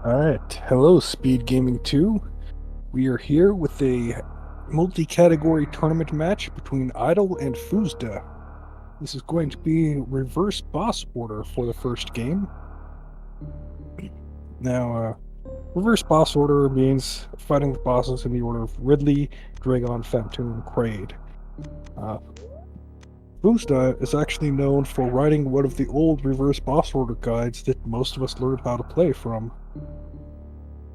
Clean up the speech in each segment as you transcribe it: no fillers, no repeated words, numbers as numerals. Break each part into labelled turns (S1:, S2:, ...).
S1: Alright, hello SpeedGaming 2. We are here with a multi-category tournament match between Idle and foosda. This is going to be reverse boss order for the first game. Now, reverse boss order means fighting the bosses in the order of Ridley, Dragon, Phantom, Kraid. foosda is actually known for writing one of the old reverse boss order guides that most of us learned how to play from.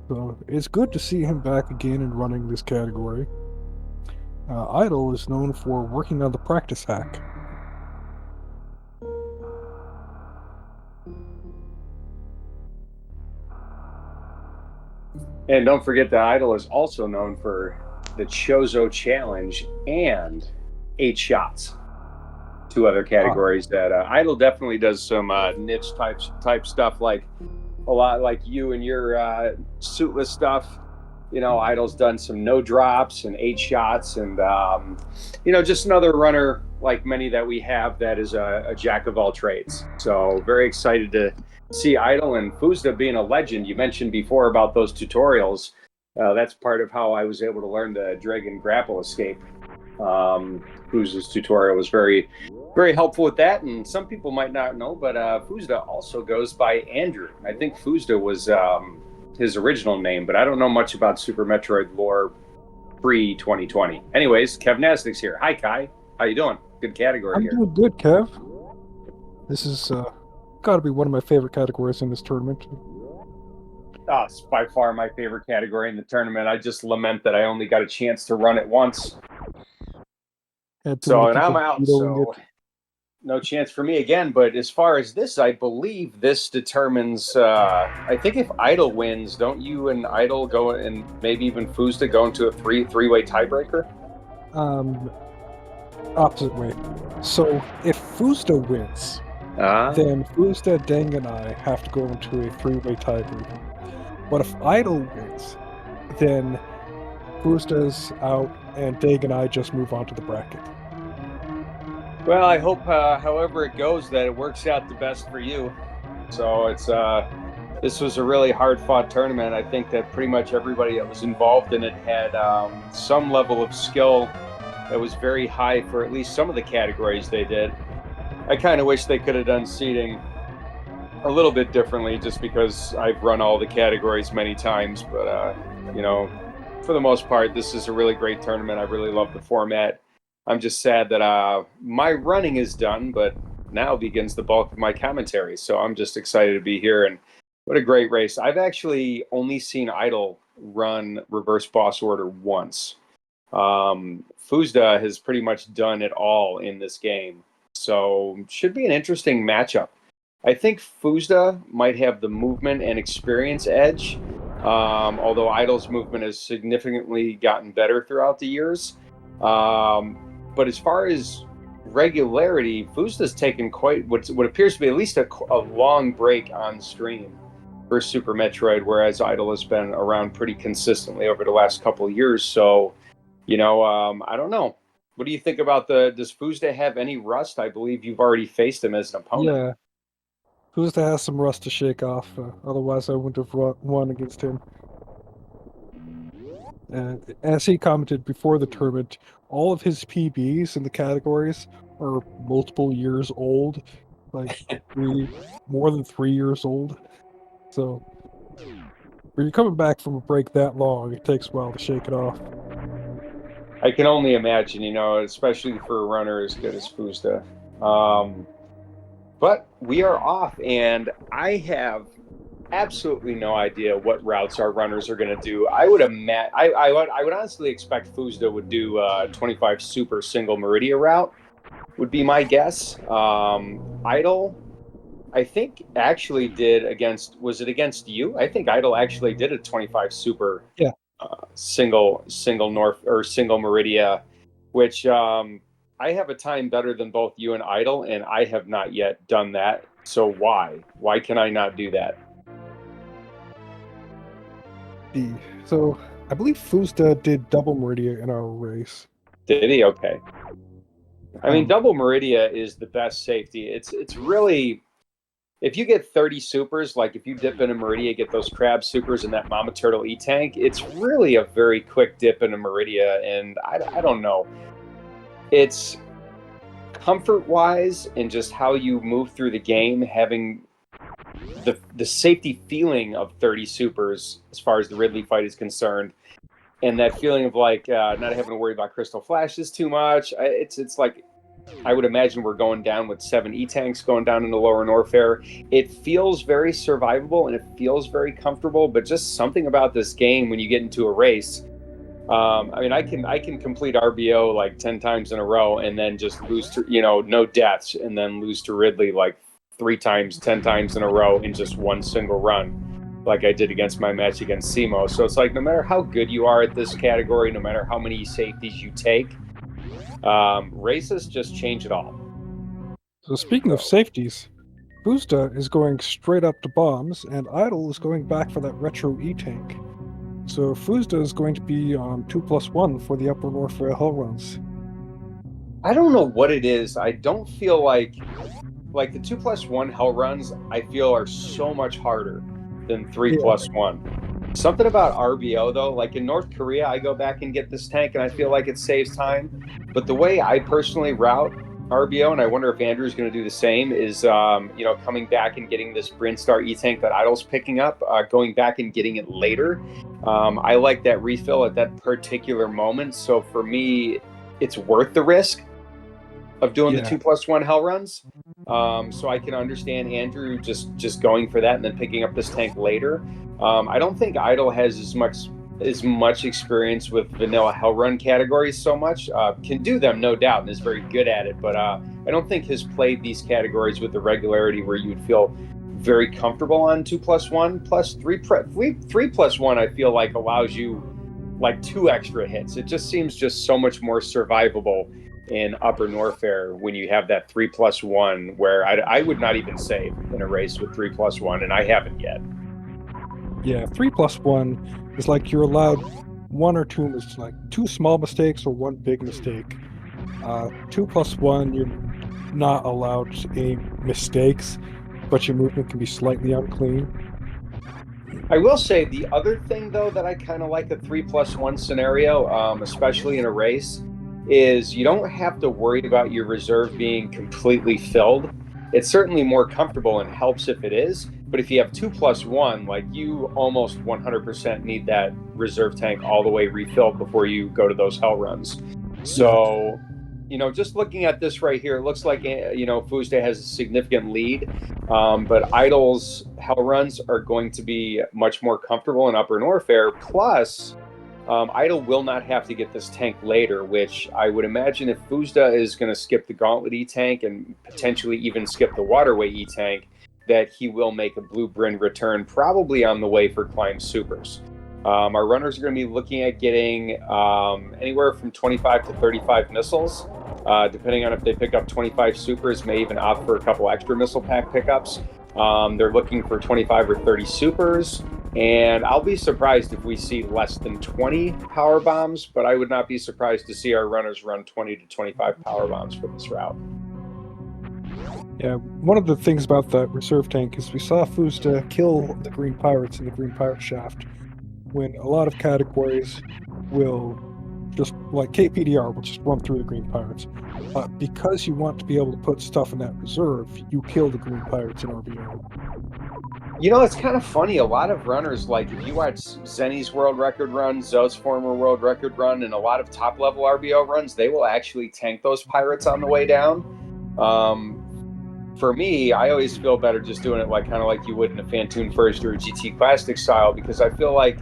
S1: So it's good to see him back again and running this category. Idle is known for working on the practice hack.
S2: And don't forget that Idol is also known for the Chozo Challenge and 8 shots. Two other categories that Idol definitely does some niche type stuff, like a lot like you and your suitless stuff. You know, Idol's done some no drops and 8 shots, and just another runner like many that we have that is a jack of all trades. So very excited to see Idol and foosda being a legend. You mentioned before about those tutorials. That's part of how I was able to learn the Dragon Grapple Escape. foosda's tutorial was very, very helpful with that. And some people might not know, but foosda also goes by Andrew. I think foosda was his original name, but I don't know much about Super Metroid lore pre-2020. Anyways, Kev Nasdaq's here. Hi, Kai. How you doing? Good category
S1: I'm
S2: here.
S1: doing good, Kev. This is got to be one of my favorite categories in this tournament.
S2: It's by far my favorite category in the tournament. I just lament that I only got a chance to run it once.
S1: Had too
S2: So,
S1: many
S2: and I'm
S1: people
S2: out.
S1: vetoing
S2: So,
S1: it.
S2: no chance for me again. But as far as this, I believe this determines. I think if Idol wins, don't you and Idol go, and maybe even foosda go into a three-way tiebreaker?
S1: Opposite way. So if foosda wins, then foosda, Deng, and I have to go into a three-way tiebreaker. But if Idol wins, then foosda's out, and Deng and I just move on to the bracket.
S2: Well, I hope, however it goes, that it works out the best for you. So it's this was a really hard-fought tournament. I think that pretty much everybody that was involved in it had some level of skill that was very high for at least some of the categories they did. I kind of wish they could have done seating a little bit differently, just because I've run all the categories many times. But for the most part, this is a really great tournament. I really love the format. I'm just sad that my running is done, but now begins the bulk of my commentary. So I'm just excited to be here, and what a great race. I've actually only seen Idol run reverse boss order once. foosda has pretty much done it all in this game. So should be an interesting matchup. I think foosda might have the movement and experience edge, although Idol's movement has significantly gotten better throughout the years. But as far as regularity, foosda's taken quite what appears to be at least a long break on stream for Super Metroid, whereas Idol has been around pretty consistently over the last couple of years. So, I don't know. What do you think about does foosda have any rust? I believe you've already faced him as an opponent.
S1: Yeah, foosda has some rust to shake off, otherwise I wouldn't have won against him. As he commented before the tournament, all of his PBs in the categories are multiple years old, like more than 3 years old. So when you're coming back from a break that long, it takes a while to shake it off.
S2: I can only imagine, especially for a runner as good as foosda. But we are off, and I have absolutely no idea what routes our runners are going to do. I would I would honestly expect foosda would do 25 super single Meridia route, would be my guess. Idol, I think actually did was it against you? I think Idol actually did a 25 super
S1: Yeah.
S2: single north or single Meridia, which I have a time better than both you and Idol, and I have not yet done that. So why can I not do that?
S1: So I believe foosda did double Meridia in our race.
S2: Did he? Okay. I mean, double Meridia is the best safety. It's really if you get 30 supers, like if you dip in a Meridia, get those crab supers and that Mama Turtle E-Tank, it's really a very quick dip in a Meridia. And I don't know. It's comfort-wise and just how you move through the game, having the safety feeling of 30 supers as far as the Ridley fight is concerned. And that feeling of like not having to worry about crystal flashes too much. It's like, I would imagine we're going down with 7 E-Tanks going down into Lower Norfair. It feels very survivable and it feels very comfortable, but just something about this game when you get into a race. I mean, I can complete RBO like 10 times in a row and then just lose to, no deaths, and then lose to Ridley like 3 times, 10 times in a row in just one single run, like I did against my match against Simo. So it's like, no matter how good you are at this category, no matter how many safeties you take, races just change it all.
S1: So speaking of safeties, foosda is going straight up to bombs, and Idle is going back for that retro E-Tank. So foosda is going to be on 2+1 for the Upper Norfair Hell runs.
S2: I don't know what it is. I don't feel like the 2+1 Hell runs, I feel, are so much harder than 3+1. Something about RBO, though, like in North Korea, I go back and get this tank, and I feel like it saves time. But the way I personally route RBO, and I wonder if Andrew's going to do the same, is coming back and getting this Brinstar E-Tank that Idle's picking up, going back and getting it later. I like that refill at that particular moment. So for me, it's worth the risk of doing the 2+1 Hell runs. So I can understand Andrew just going for that and then picking up this tank later. I don't think Idle has as much experience with vanilla Hell run categories so much. Can do them, no doubt, and is very good at it. But I don't think has played these categories with the regularity where you would feel very comfortable on 2+1. Plus 3+1, I feel like allows you like 2 extra hits. It just seems just so much more survivable in Upper Norfair when you have that 3+1, where I would not even save in a race with 3+1, and I haven't yet.
S1: Yeah, 3+1 is like you're allowed 1 or 2, it's like 2 small mistakes or 1 big mistake. 2+1, you're not allowed any mistakes, but your movement can be slightly unclean.
S2: I will say the other thing, though, that I kind of like a 3+1 scenario, especially in a race, is you don't have to worry about your reserve being completely filled. It's certainly more comfortable and helps if it is, but if you have 2+1, like you almost 100% need that reserve tank all the way refilled before you go to those Hell runs. So, just looking at this right here, it looks like, foosda has a significant lead, but Idle's Hell runs are going to be much more comfortable in Upper Norfair. Plus, Idle will not have to get this tank later, which I would imagine if foosda is going to skip the Gauntlet E-Tank and potentially even skip the Waterway E-Tank, that he will make a Blue Bryn return probably on the way for Climb Supers. Our runners are going to be looking at getting anywhere from 25 to 35 missiles, depending on if they pick up 25 supers, may even opt for a couple extra missile pack pickups. They're looking for 25 or 30 supers, and I'll be surprised if we see less than 20 power bombs, but I would not be surprised to see our runners run 20 to 25 power bombs for this route.
S1: Yeah, one of the things about that reserve tank is we saw foosda kill the Green Pirates in the Green Pirate Shaft, when a lot of categories will just, like KPDR, will just run through the Green Pirates. Because you want to be able to put stuff in that reserve, you kill the Green Pirates in RBO.
S2: It's kind of funny. A lot of runners, like if you watch Zenny's world record run, Zoe's former world record run, and a lot of top-level RBO runs, they will actually tank those pirates on the way down. For me, I always feel better just doing it kind of like you would in a Fantoon First or a GT Classic style, because I feel like,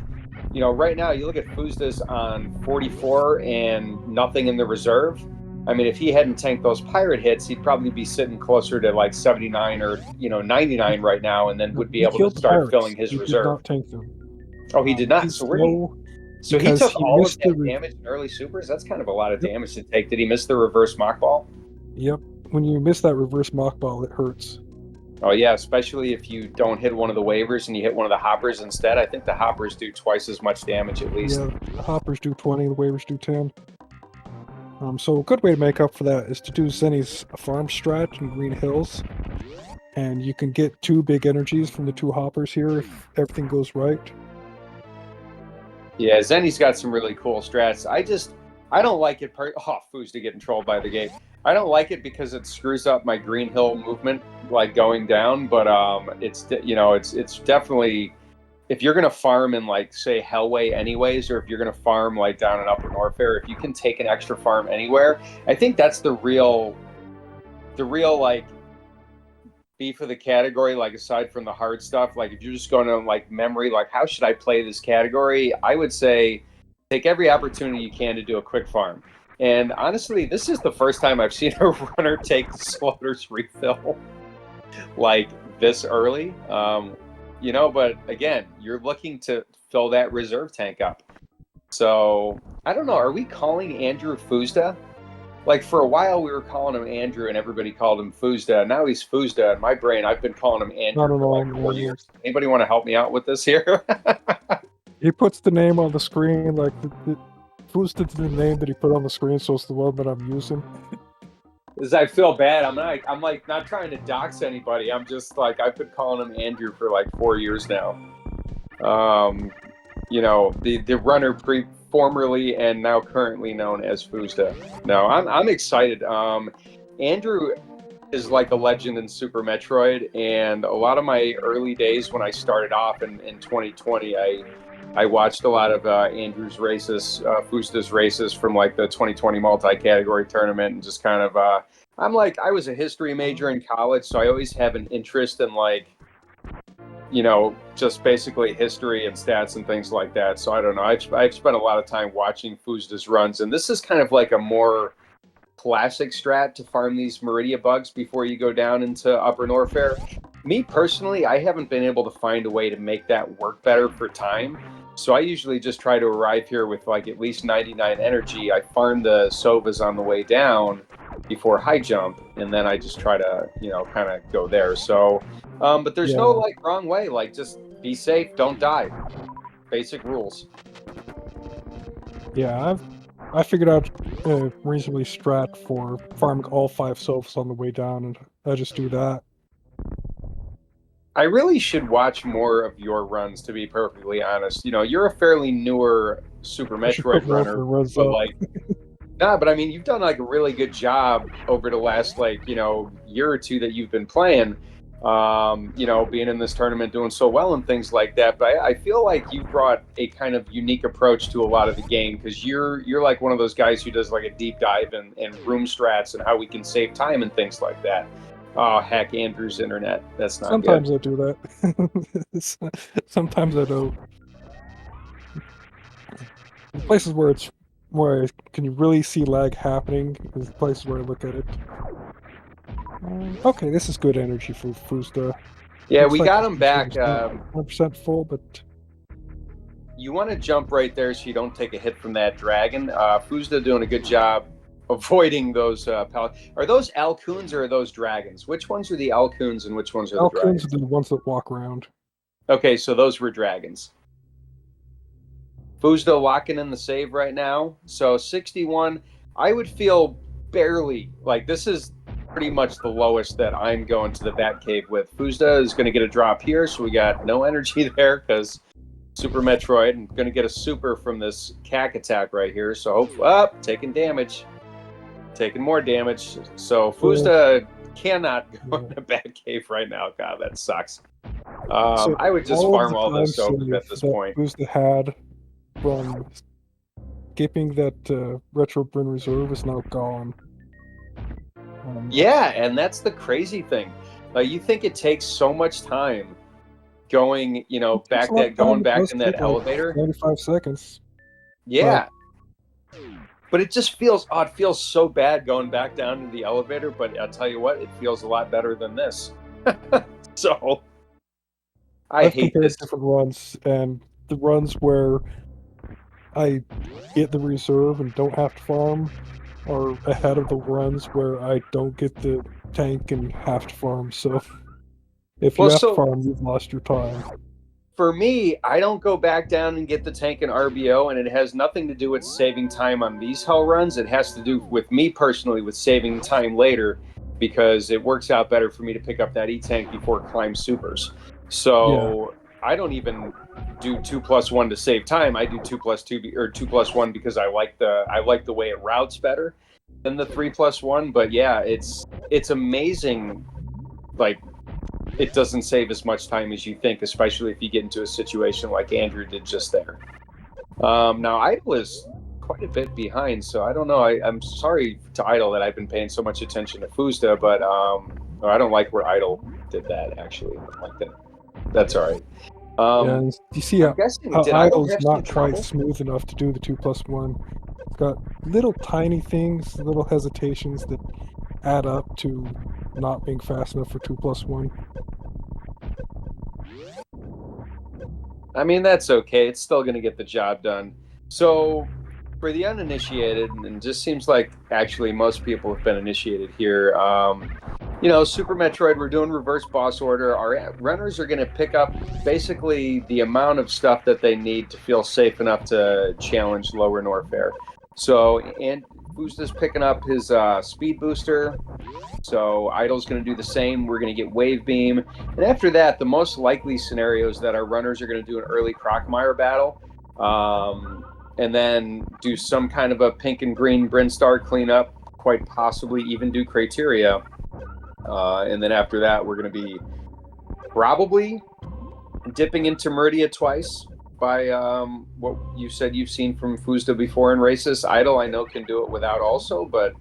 S2: right now you look at foosda's on 44 and nothing in the reserve. I mean, if he hadn't tanked those pirate hits, he'd probably be sitting closer to like 79 or 99 right now, and then would be able to start filling his reserve.
S1: Did not tank them.
S2: Oh, he did not. So he took all of that damage in early supers. That's kind of a lot of damage to take. Did he miss the reverse mock ball?
S1: Yep. When you miss that reverse mock ball, it hurts.
S2: Oh yeah, especially if you don't hit one of the waivers and you hit one of the hoppers instead. I think the hoppers do twice as much damage at least.
S1: Yeah, the hoppers do 20, the waivers do 10. So a good way to make up for that is to do Zenny's farm strat in Green Hills. and you can get 2 big energies from the 2 hoppers here if everything goes right.
S2: Yeah, Zenny's got some really cool strats. I don't like it. Foosda getting trolled by the game. I don't like it because it screws up my Green Hill movement, like going down. But it's definitely, if you're gonna farm in like say Hellway anyways, or if you're gonna farm like down in Upper Norfair, if you can take an extra farm anywhere, I think that's the real like beef of the category. Like aside from the hard stuff, like if you're just going on like memory, like how should I play this category? I would say take every opportunity you can to do a quick farm. And honestly, this is the first time I've seen a runner take the Slaughter's refill like this early. But again, you're looking to fill that reserve tank up. So I don't know. Are we calling Andrew foosda? Like for a while, we were calling him Andrew, and everybody called him foosda. Now he's foosda. In my brain, I've been calling him Andrew for like 4 years. Anybody want to help me out with this here?
S1: He puts the name on the screen, like foosda's the name that he put on the screen, so it's the one that I'm using.
S2: I feel bad. I'm like not trying to dox anybody. I'm just like I've been calling him Andrew for like 4 years now. The runner formerly and now currently known as foosda. No, I'm excited. Andrew is like a legend in Super Metroid, and a lot of my early days when I started off in 2020, I watched a lot of Andrew's races, foosda's races from like the 2020 multi-category tournament, and just kind of I was a history major in college, so I always have an interest in like just basically history and stats and things like that. So I don't know. I've spent a lot of time watching foosda's runs, and this is kind of like a more classic strat to farm these Meridia bugs before you go down into Upper Norfair. Me personally, I haven't been able to find a way to make that work better for time. So I usually just try to arrive here with like at least 99 energy. I farm the Sovas on the way down before high jump, and then I just try to, kind of go there. So, but there's no like wrong way. Like just be safe, don't die. Basic rules.
S1: Yeah, I figured out a reasonably strat for farming all 5 Sovas on the way down, and I just do that.
S2: I really should watch more of your runs, to be perfectly honest. You're a fairly newer Super Metroid runner, but like, but I mean, you've done like a really good job over the last like, year or two that you've been playing, being in this tournament, doing so well and things like that. But I feel like you brought a kind of unique approach to a lot of the game, because you're like one of those guys who does like a deep dive in room strats and how we can save time and things like that. Oh, heck, Andrew's internet. That's not
S1: Sometimes
S2: good.
S1: I do that. Sometimes I don't. In places where can you really see lag happening is places where I look at it. Okay, this is good energy for foosda.
S2: Yeah, we got him back.
S1: 100% full, but
S2: you want to jump right there so you don't take a hit from that dragon. foosda doing a good job avoiding those pellets. Are those Alcoons or are those dragons? Which ones are the Alcoons and which ones are the dragons?
S1: Alcoons are the ones that walk around.
S2: Okay, so those were dragons. foosda locking in the save right now. So 61. I would feel barely like this is pretty much the lowest that I'm going to the Batcave with. foosda is going to get a drop here, so we got no energy there because Super Metroid, and going to get a super from this CAC attack right here. So taking damage. Taking more damage. So foosda cannot go in the Batcave right now. God, that sucks.
S1: So
S2: I would just farm all this over at this point.
S1: foosda had from skipping that retro burn reserve is now gone.
S2: Yeah, and that's the crazy thing. You think it takes so much time going, going back in that elevator.
S1: 95 seconds.
S2: Yeah. But it just feels it feels so bad going back down to the elevator, but I'll tell you what, it feels a lot better than this. So
S1: I've compared different runs, and the runs where I get the reserve and don't have to farm are ahead of the runs where I don't get the tank and have to farm. So if you have to farm, you've lost your time.
S2: For me, I don't go back down and get the tank and RBO, and it has nothing to do with saving time on these hell runs. It has to do with me personally with saving time later. because it works out better for me to pick up that E-Tank before climb supers. So I don't even do 2+1 to save time. I do 2+2 or 2+1 because I like the way it routes better than the 3+1. But yeah, it's amazing. Like, it doesn't save as much time as you think, especially if you get into a situation like Andrew did just there. Now Idle is quite a bit behind, so I don't know. I'm sorry to Idle that I've been paying so much attention to foosda, but I don't like where Idle did that. Actually, like that. That's all right.
S1: And you see how
S2: did Idle
S1: Idle's
S2: have some
S1: not quite
S2: trouble?
S1: smooth enough to do the 2+1. It's got little tiny things, little hesitations that add up to not being fast enough for 2+1.
S2: I mean, that's okay. It's still going to get the job done. So, for the uninitiated, and it just seems like actually most people have been initiated here. Super Metroid, we're doing reverse boss order. Our runners are going to pick up basically the amount of stuff that they need to feel safe enough to challenge Lower Norfair. So, and foosda's picking up his speed booster. So Idle's going to do the same. We're going to get Wave Beam. And after that, the most likely scenario is that our runners are going to do an early Crocmire battle. And then do some kind of a pink and green Brinstar cleanup, quite possibly even do Criteria. And then after that, we're going to be probably dipping into Meridia twice by what you said you've seen from foosda before in races. Idle, I know, can do it without also, but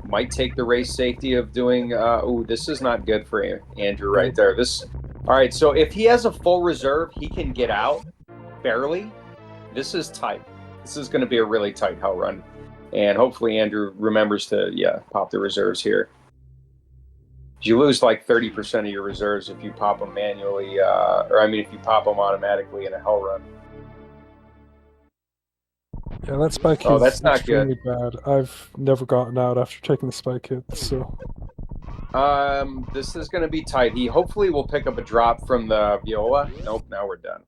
S2: might take the race safety of doing this is not good for Andrew right there. All right, so if he has a full reserve, he can get out barely. This is tight. This is going to be a really tight hell run, and hopefully Andrew remembers to pop the reserves here. You lose like 30% of your reserves if you pop them manually, if you pop them automatically in a hell run.
S1: Yeah, that spike hit is extremely bad. I've never gotten out after taking the spike hit, so.
S2: This is going to be tight. He hopefully will pick up a drop from the Viola. Nope, now we're done.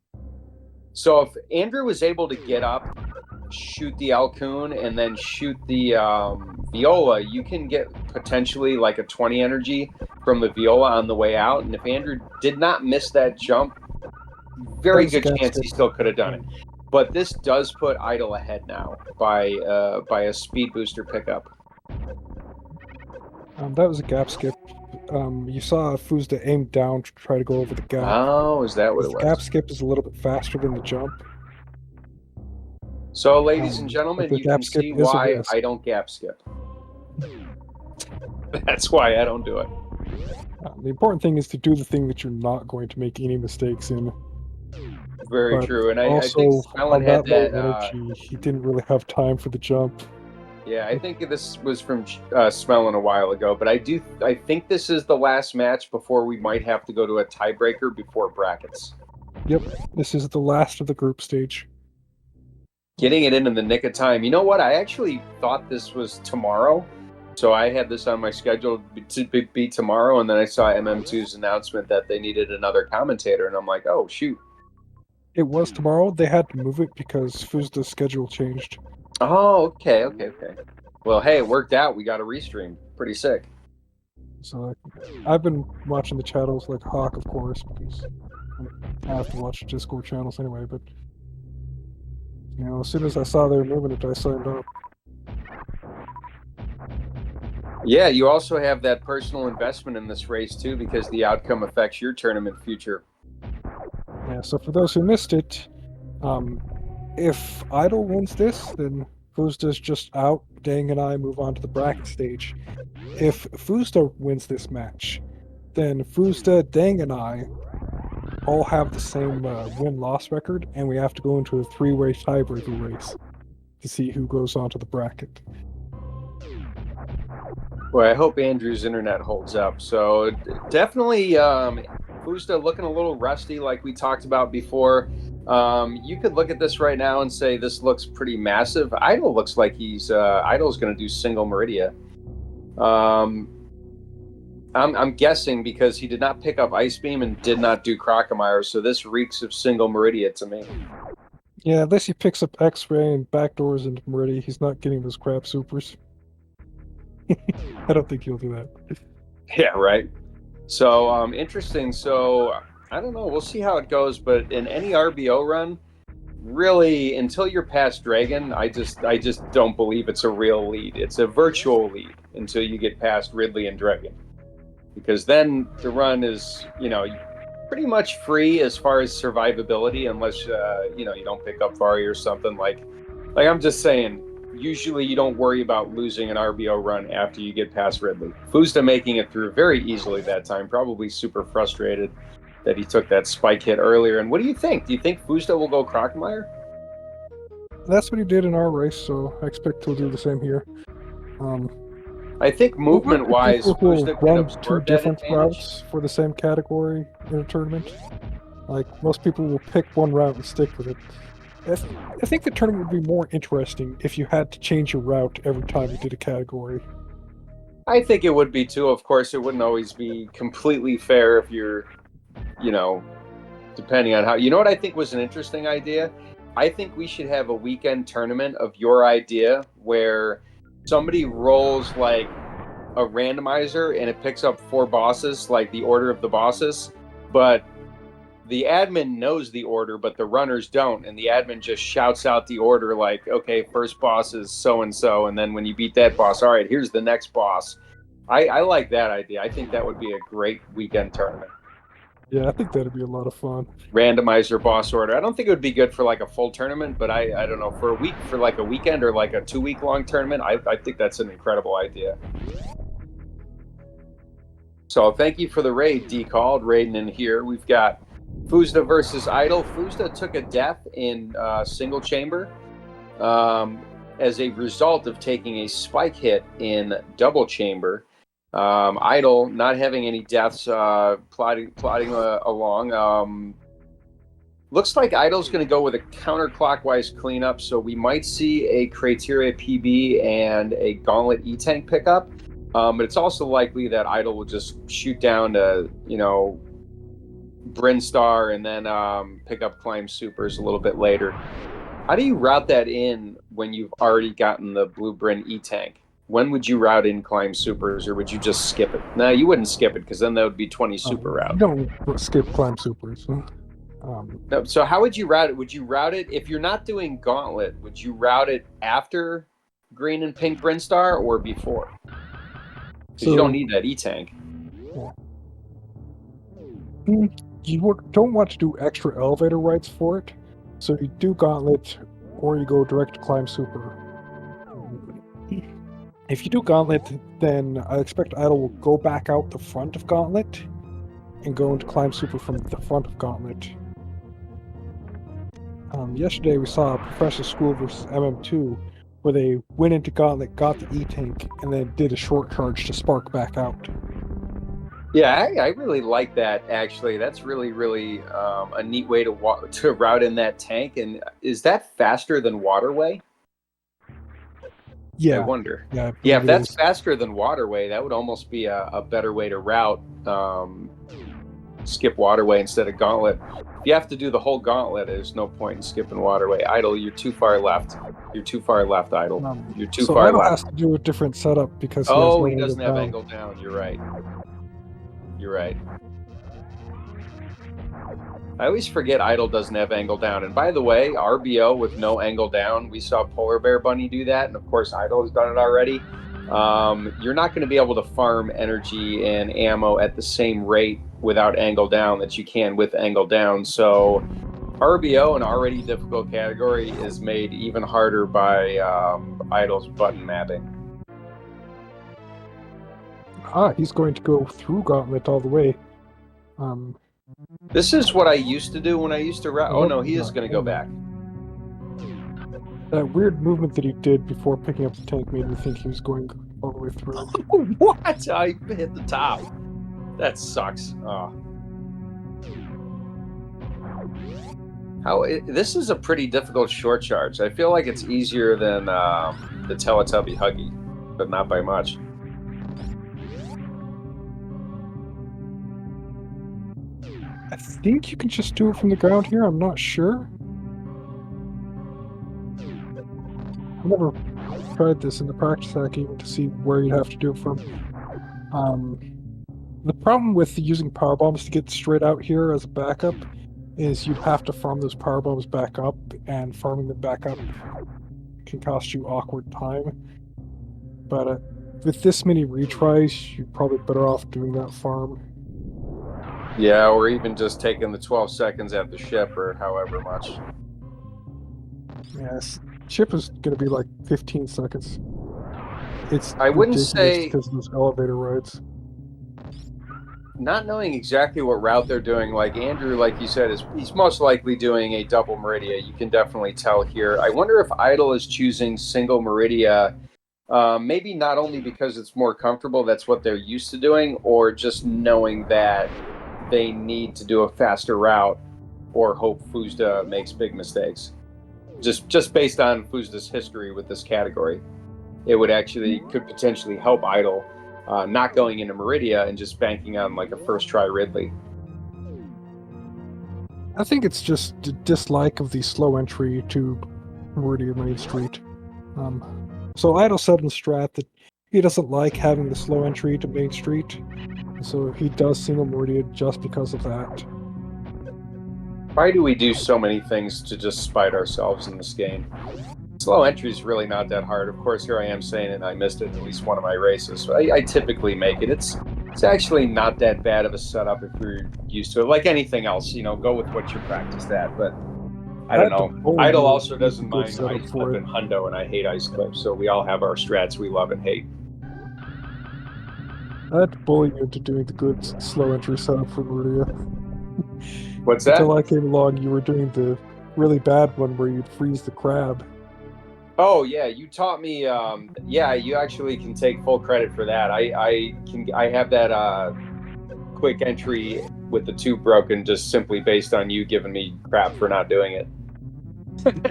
S2: So if Andrew was able to get up, shoot the Alcoon, and then shoot the Viola, you can get potentially like a 20 energy from the Viola on the way out. And if Andrew did not miss that jump, very good chance he still could have done it. But this does put Idle ahead now by a speed booster pickup.
S1: That was a gap skip. You saw foosda aim down to try to go over the gap.
S2: Oh, is that what it was?
S1: The gap skip is a little bit faster than the jump.
S2: So, ladies and gentlemen, you can see why I don't gap skip. That's why I don't do it.
S1: The important thing is to do the thing that you're not going to make any mistakes in.
S2: Very true, and I think Smellin had that
S1: energy. He didn't really have time for the jump.
S2: Yeah, I think this was from Smellin a while ago, but I think this is the last match before we might have to go to a tiebreaker before brackets.
S1: Yep, this is the last of the group stage.
S2: Getting it in the nick of time. You know what? I actually thought this was tomorrow, so I had this on my schedule to be tomorrow, and then I saw MM2's announcement that they needed another commentator, and I'm like, oh, shoot.
S1: It was tomorrow. They had to move it because foosda's schedule changed.
S2: Oh, okay. Well, hey, it worked out. We got a restream. Pretty sick.
S1: So I've been watching the channels like Hawk, of course, because I have to watch Discord channels anyway, but as soon as I saw they were moving it, I signed up.
S2: Yeah, you also have that personal investment in this race too, because the outcome affects your tournament future.
S1: Yeah, so for those who missed it, if Idle wins this, then foosda's just out. Dang and I move on to the bracket stage. If foosda wins this match, then foosda, Dang, and I all have the same win-loss record, and we have to go into a three-way tiebreaker race to see who goes on to the bracket.
S2: Well, I hope Andrew's internet holds up. So definitely foosda looking a little rusty like we talked about before. You could look at this right now and say this looks pretty massive. Idle looks like Idle's going to do single Meridia. I'm guessing because he did not pick up Ice Beam and did not do Crocomire, so this reeks of single Meridia to me.
S1: Yeah, unless he picks up X-Ray and backdoors into Meridia, he's not getting those crap supers. I don't think he'll do that.
S2: Yeah, right. So interesting. So I don't know. We'll see how it goes. But in any RBO run, really, until you're past Dragon, I just don't believe it's a real lead. It's a virtual lead until you get past Ridley and Dragon, because then the run is pretty much free as far as survivability, unless you don't pick up Vari or something like I'm just saying. Usually, you don't worry about losing an RBO run after you get past Ridley. Foosda making it through very easily that time, probably super frustrated that he took that spike hit earlier. And what do you think? Do you think Foosda will go Crockmeyer?
S1: That's what he did in our race, so I expect he'll do the same here. Um,
S2: I think
S1: there might
S2: movement
S1: be
S2: wise,
S1: people who
S2: Foosda can
S1: run two
S2: absorb that
S1: different
S2: advantage.
S1: routes for the same category in a tournament. Like, most people will pick one route and stick with it. I think the tournament would be more interesting if you had to change your route every time you did a category.
S2: I think it would be too. Of course, it wouldn't always be completely fair if you're, you know, depending on how. You know what I think was an interesting idea? I think we should have a weekend tournament of your idea where somebody rolls like a randomizer and it picks up four bosses, like the order of the bosses, but the admin knows the order, but the runners don't, and the admin just shouts out the order like, okay, first boss is so and so, and then when you beat that boss, all right, here's the next boss. I like that idea. I think that would be a great weekend tournament.
S1: Yeah, I think that'd be a lot of fun.
S2: Randomizer boss order. I don't think it would be good for like a full tournament, but I don't know, for a week, for like a weekend or like a 2 week long tournament. I think that's an incredible idea. So thank you for the raid, D called raiding in here. We've got Foosda versus Idol. Foosda took a death in single chamber as a result of taking a spike hit in double chamber. Idol not having any deaths, plodding along. Looks like Idol's going to go with a counterclockwise cleanup, so we might see a Criteria PB and a Gauntlet E-Tank pickup. But it's also likely that Idol will just shoot down to, Brinstar and then pick up Climb Supers a little bit later. How do you route that in when you've already gotten the Blue Bryn E-Tank? When would you route in Climb Supers, or would you just skip it? No, you wouldn't skip it, because then that would be 20 super
S1: You
S2: route.
S1: don't skip climb supers.
S2: No, so how would you route it? Would you route it, if you're not doing Gauntlet, would you route it after Green and Pink Brinstar or before? Because you don't
S1: So
S2: need that E-Tank.
S1: you don't want to do extra elevator rights for it, so you do Gauntlet or you go direct to Climb Super. If you do Gauntlet, then I expect Idol will go back out the front of Gauntlet and go into Climb Super from the front of Gauntlet. Yesterday we saw Professor School versus MM2, where they went into Gauntlet, got the E-Tank, and then did a short charge to spark back out.
S2: Yeah, I really like that, actually. That's really, really a neat way to route in that tank. And is that faster than Waterway? I
S1: Yeah,
S2: wonder.
S1: yeah, I
S2: Yeah,
S1: believe
S2: if
S1: it
S2: that's
S1: is.
S2: faster than Waterway, that would almost be a better way to route skip Waterway instead of Gauntlet. If you have to do the whole Gauntlet, there's no point in skipping Waterway. Idle, you're too far left. You're too far left, Idle. You're too
S1: So
S2: far
S1: Idol
S2: left.
S1: has to do a different setup because he has
S2: Oh,
S1: no
S2: he
S1: angle
S2: doesn't have
S1: down.
S2: angle down. You're right. You're right. I always forget Idle doesn't have angle down. And by the way, RBO with no angle down, we saw Polar Bear Bunny do that. And of course, Idle has done it already. You're not going to be able to farm energy and ammo at the same rate without angle down that you can with angle down. So RBO, an already difficult category, is made even harder by Idle's button mapping.
S1: He's going to go through Gauntlet all the way.
S2: This is what I used to do when I used to route. Oh no, he is going to go back.
S1: That weird movement that he did before picking up the tank made me think he was going all the way through.
S2: What? I hit the top. That sucks. Oh. This is a pretty difficult short charge. I feel like it's easier than the Teletubby Huggy, but not by much.
S1: I think you can just do it from the ground here. I'm not sure. I've never tried this in the practice hack even to see where you'd have to do it from. The problem with using power bombs to get straight out here as a backup is you'd have to farm those power bombs back up, and farming them back up can cost you awkward time. But with this many retries, you're probably better off doing that farm.
S2: Yeah, or even just taking the 12 seconds at the ship or however much.
S1: Yes, ship is going to be like 15 seconds. It's
S2: I wouldn't
S1: ridiculous
S2: say,
S1: because of those elevator rides.
S2: not knowing exactly what route they're doing, like Andrew, like you said, he's most likely doing a double Meridia. You can definitely tell here. I wonder if Idle is choosing single Meridia, maybe not only because it's more comfortable, that's what they're used to doing, or just knowing that they need to do a faster route or hope foosda makes big mistakes. Just based on foosda's history with this category, it would actually could potentially help Idle not going into Meridia and just banking on like a first try Ridley.
S1: I think it's just a dislike of the slow entry to Meridian Main Street. So Idle said in Strat that he doesn't like having the slow entry to Main Street, so he does single Meridian just because of that.
S2: Why do we do so many things to just spite ourselves in this game? Slow entry is really not that hard. Of course, here I am saying it, and I missed it in at least one of my races. So I typically make it. It's actually not that bad of a setup if you're used to it. Like anything else, go with what you're practiced at. But I don't know. Idle also doesn't mind ice clip and hundo, and I hate ice clip. So we all have our strats we love and hate.
S1: I had to bully you into doing the good slow entry setup for Maria.
S2: What's that?
S1: Until I came along, you were doing the really bad one where you'd freeze the crab.
S2: Oh yeah, you taught me. Yeah, you actually can take full credit for that. I have that quick entry with the tube broken just simply based on you giving me crap for not doing it.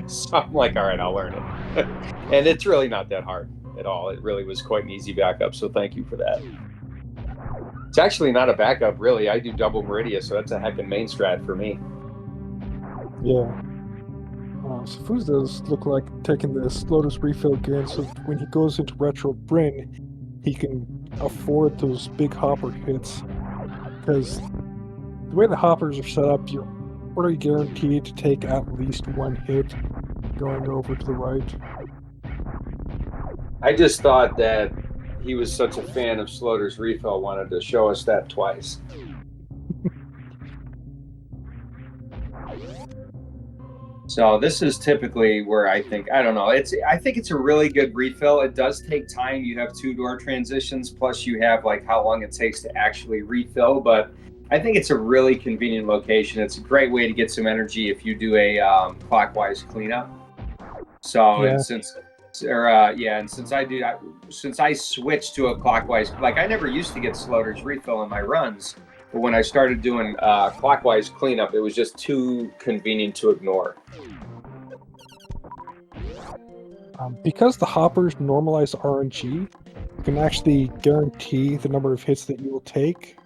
S2: So I'm like, all right, I'll learn it. And it's really not that hard at all. It really was quite an easy backup. So thank you for that. It's actually not a backup, really. I do double Meridia, so that's a heckin' main strat for me.
S1: Yeah. So Foos does look like taking this Lotus refill again, so when he goes into Retro Bryn, he can afford those big hopper hits. Because the way the hoppers are set up, you're pretty guaranteed to take at least one hit going over to the right.
S2: I just thought that he was such a fan of Slaughter's refill, wanted to show us that twice. So this is typically where I think, I don't know, I think it's a really good refill. It does take time. You have 2-door transitions, plus you have like how long it takes to actually refill. But I think it's a really convenient location. It's a great way to get some energy if you do a clockwise cleanup. So
S1: Yeah.
S2: and since I switched to a clockwise, like I never used to get Slaughter's refill in my runs, but when I started doing clockwise cleanup, it was just too convenient to ignore.
S1: Because the hoppers normalize RNG, you can actually guarantee the number of hits that you will take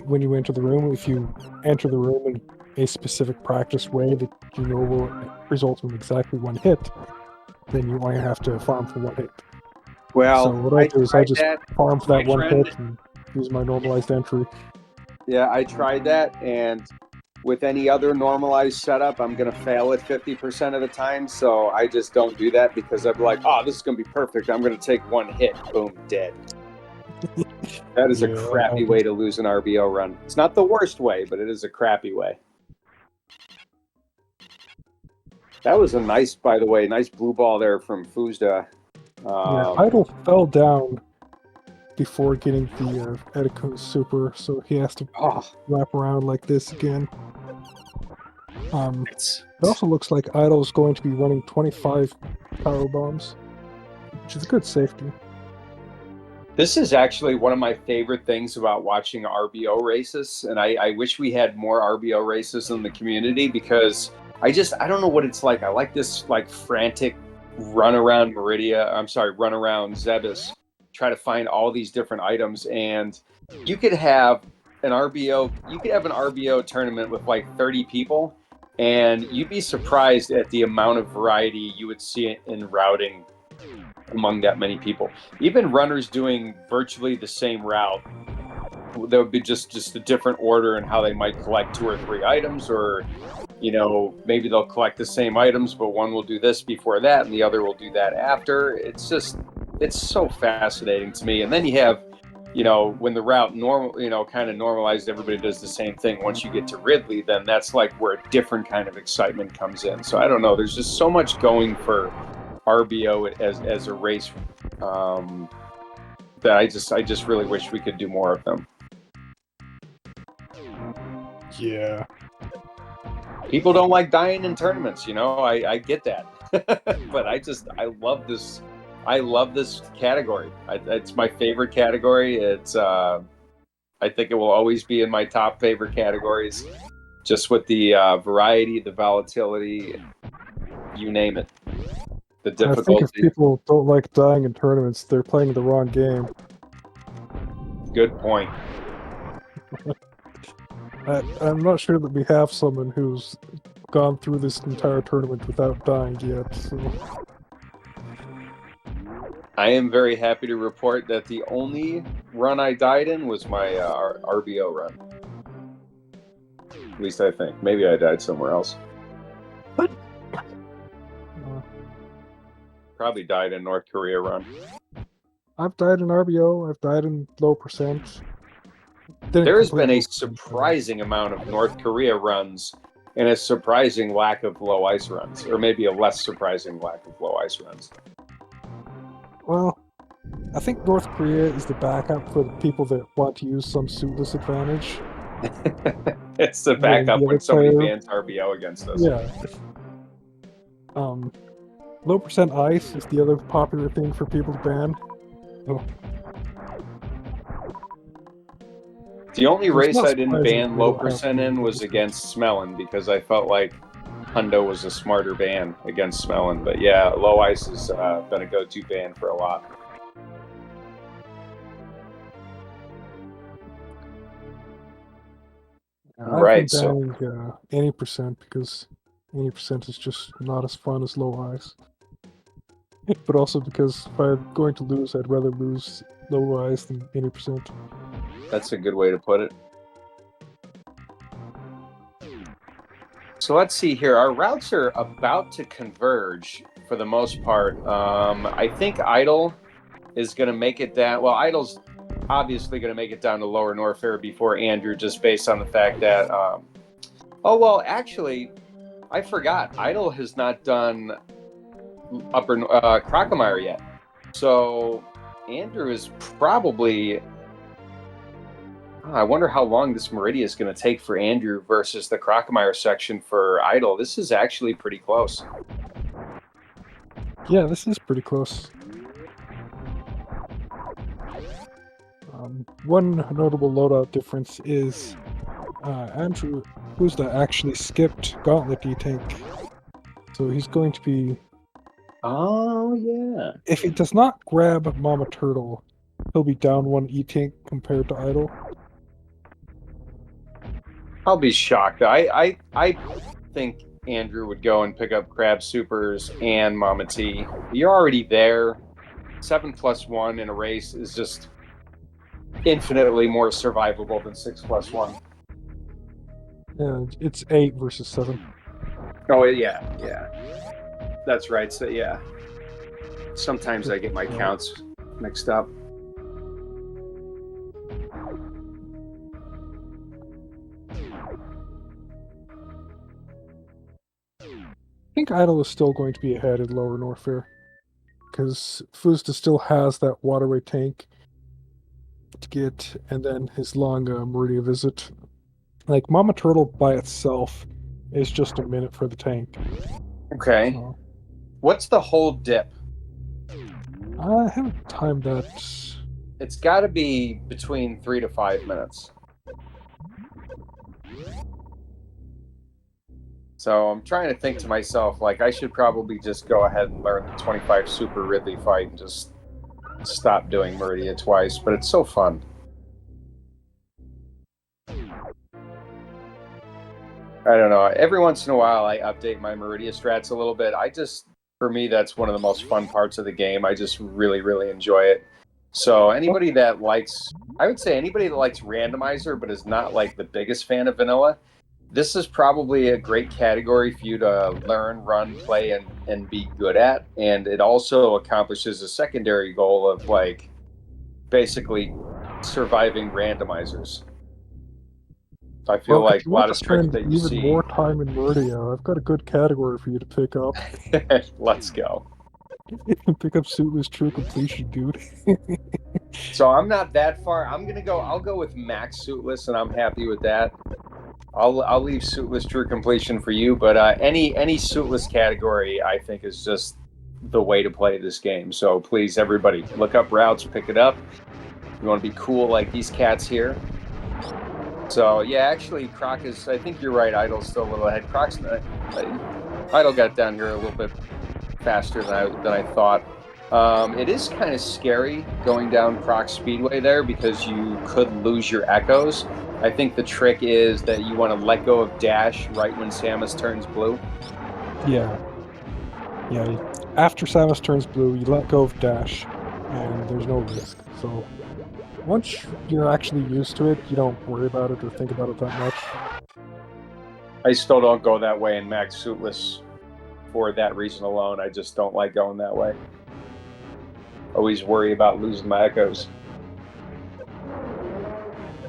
S1: when you enter the room. If you enter the room in a specific practice way that you know will result in exactly one hit, then you only have to farm for one hit.
S2: Well,
S1: so what I do is I just farm for that one hit and use my normalized entry.
S2: Yeah, I tried that, and with any other normalized setup, I'm going to fail it 50% of the time, so I just don't do that because I'm like, oh, this is going to be perfect. I'm going to take one hit, boom, dead. That is a crappy way to lose an RBO run. It's not the worst way, but it is a crappy way. That was a nice, by the way, nice blue ball there from foosda.
S1: Yeah, Idle fell down before getting the Edicone super, so he has to wrap around like this again. It also looks like Idle is going to be running 25 power bombs, which is a good safety.
S2: This is actually one of my favorite things about watching RBO races, and I wish we had more RBO races in the community because I don't know what it's like. I like this like frantic run around run around Zebus, try to find all these different items, and you could have an RBO tournament with like 30 people, and you'd be surprised at the amount of variety you would see in routing among that many people. Even runners doing virtually the same route there would be just a different order in how they might collect 2 or 3 items, or maybe they'll collect the same items, but one will do this before that and the other will do that after. It's so fascinating to me. And then you have, when the route kind of normalized, everybody does the same thing. Once you get to Ridley, then that's like where a different kind of excitement comes in. So I don't know, there's just so much going for RBO as a race, that I just really wish we could do more of them.
S1: Yeah.
S2: People don't like dying in tournaments, I get that. But I love this. I love this category. It's my favorite category. I think it will always be in my top favorite categories, just with the variety, the volatility, you name it. The difficulty.
S1: I think if people don't like dying in tournaments, they're playing the wrong game.
S2: Good point.
S1: I'm not sure that we have someone who's gone through this entire tournament without dying yet, so...
S2: I am very happy to report that the only run I died in was my RBO run. At least I think. Maybe I died somewhere else. Probably died in North Korea run.
S1: I've died in RBO, I've died in low percent.
S2: There has been a surprising amount of North Korea runs and a surprising lack of low ice runs, or maybe a less surprising lack of low ice runs.
S1: Well, I think North Korea is the backup for the people that want to use some suitless advantage.
S2: It's the backup when somebody bans RBO against us.
S1: Yeah. Low percent ice is the other popular thing for people to ban. Oh.
S2: The only race I didn't ban low percent in was against Smellin, because I felt like Hundo was a smarter ban against Smellin. But yeah, low ice has been a go-to ban for a lot.
S1: Right, so any percent, because any percent is just not as fun as low ice. But also because if I'm going to lose, I'd rather lose low ice than any percent.
S2: That's a good way to put it. So let's see here. Our routes are about to converge for the most part. I think Idle is going to make it down. Well, Idle's obviously going to make it down to Lower Norfair before Andrew, just based on the fact that... actually, I forgot. Idle has not done Upper Crocomire yet. So Andrew is probably... I wonder how long this Meridia is going to take for Andrew versus the Crocomire section for Idle. This is actually pretty close.
S1: Yeah, this is pretty close. One notable loadout difference is Andrew foosda actually skipped Gauntlet E-Tank. So he's going to be...
S2: Oh, yeah.
S1: If he does not grab Mama Turtle, he'll be down 1 E-Tank compared to Idle.
S2: I'll be shocked. I think Andrew would go and pick up Crab Supers and Mama T. You're already there. 7+1 in a race is just infinitely more survivable than 6+1.
S1: Yeah, it's 8 versus 7.
S2: Oh, yeah. That's right. So, yeah. Sometimes I get my counts mixed up.
S1: I think Idle is still going to be ahead in Lower Norfair, because foosda still has that waterway tank to get, and then his long Meridia visit. Like, Mama Turtle by itself is just a minute for the tank.
S2: Okay. What's the whole dip?
S1: I haven't timed that.
S2: It's got to be between 3 to 5 minutes. So I'm trying to think to myself, like, I should probably just go ahead and learn the 25 Super Ridley fight and just stop doing Meridia twice, but it's so fun. I don't know. Every once in a while, I update my Meridia strats a little bit. For me, that's one of the most fun parts of the game. I just really, really enjoy it. So anybody that likes, I would say anybody that likes randomizer but is not like the biggest fan of vanilla, this is probably a great category for you to learn, run, play, and be good at. And it also accomplishes a secondary goal of like basically surviving randomizers. I feel
S1: Well, if
S2: like a
S1: you want
S2: lot
S1: to
S2: of scripts
S1: spend
S2: that you
S1: even
S2: see.
S1: more time in Meridia, I've got a good category for you to pick up.
S2: Let's go.
S1: Pick up Suitless True Completion, dude.
S2: So I'm not that far. I'll go with max suitless, and I'm happy with that. I'll leave suitless true completion for you, but any suitless category I think is just the way to play this game. So please, everybody, look up routes, pick it up. You want to be cool like these cats here. So yeah, actually, Croc is. I think you're right. Idle's still a little ahead. Idle got down here a little bit faster than I thought. It is kind of scary going down Croc Speedway there because you could lose your echoes. I think the trick is that you want to let go of dash right when Samus turns blue.
S1: Yeah. Yeah. After Samus turns blue, you let go of dash, and there's no risk. So once you're actually used to it, you don't worry about it or think about it that much.
S2: I still don't go that way in Max Suitless for that reason alone. I just don't like going that way. Always worry about losing my echoes.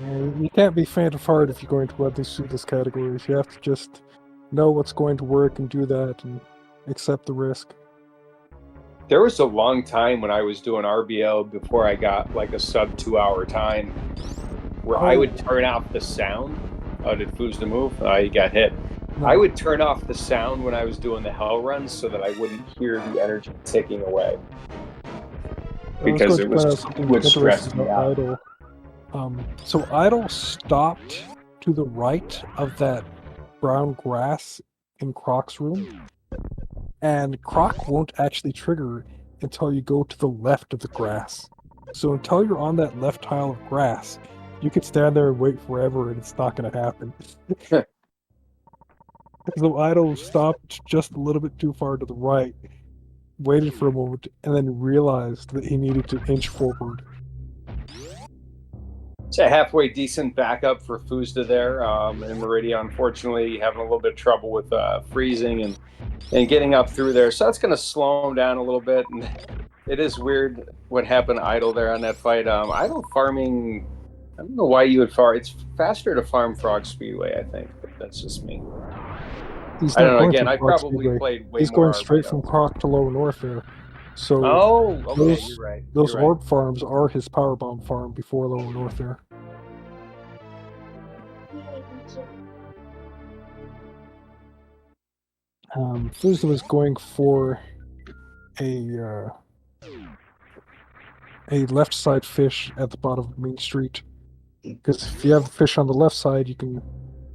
S1: And you can't be faint of heart if you're going to one of these Suitless categories. You have to just know what's going to work and do that and accept the risk.
S2: There was a long time when I was doing RBO before I got like a sub 2 hour time where I would turn off the sound. Oh, did foosda move? You got hit.
S1: No.
S2: I would turn off the sound when I was doing the hell runs so that I wouldn't hear the energy ticking away. Because it would stress me out.
S1: Idle. So Idle stopped to the right of that brown grass in Croc's room, and Croc won't actually trigger until you go to the left of the grass. So until you're on that left tile of grass, you can stand there and wait forever, and it's not going to happen. So Idle stopped just a little bit too far to the right, waited for a moment, and then realized that he needed to inch forward.
S2: It's a halfway decent backup for foosda there. In Meridia, unfortunately, having a little bit of trouble with freezing and getting up through there. So that's going to slow him down a little bit. And it is weird what happened to Idle there on that fight. Idle farming, I don't know why you would farm. It's faster to farm Frog Speedway, I think, but that's just me. I don't know. Again, I probably played way more.
S1: He's going straight from Croc to Lower North there. So
S2: okay, you're right.
S1: Those orb farms are his power bomb farm before Lower North there. foosda was going for a left side fish at the bottom of Main Street. Because if you have the fish on the left side, you can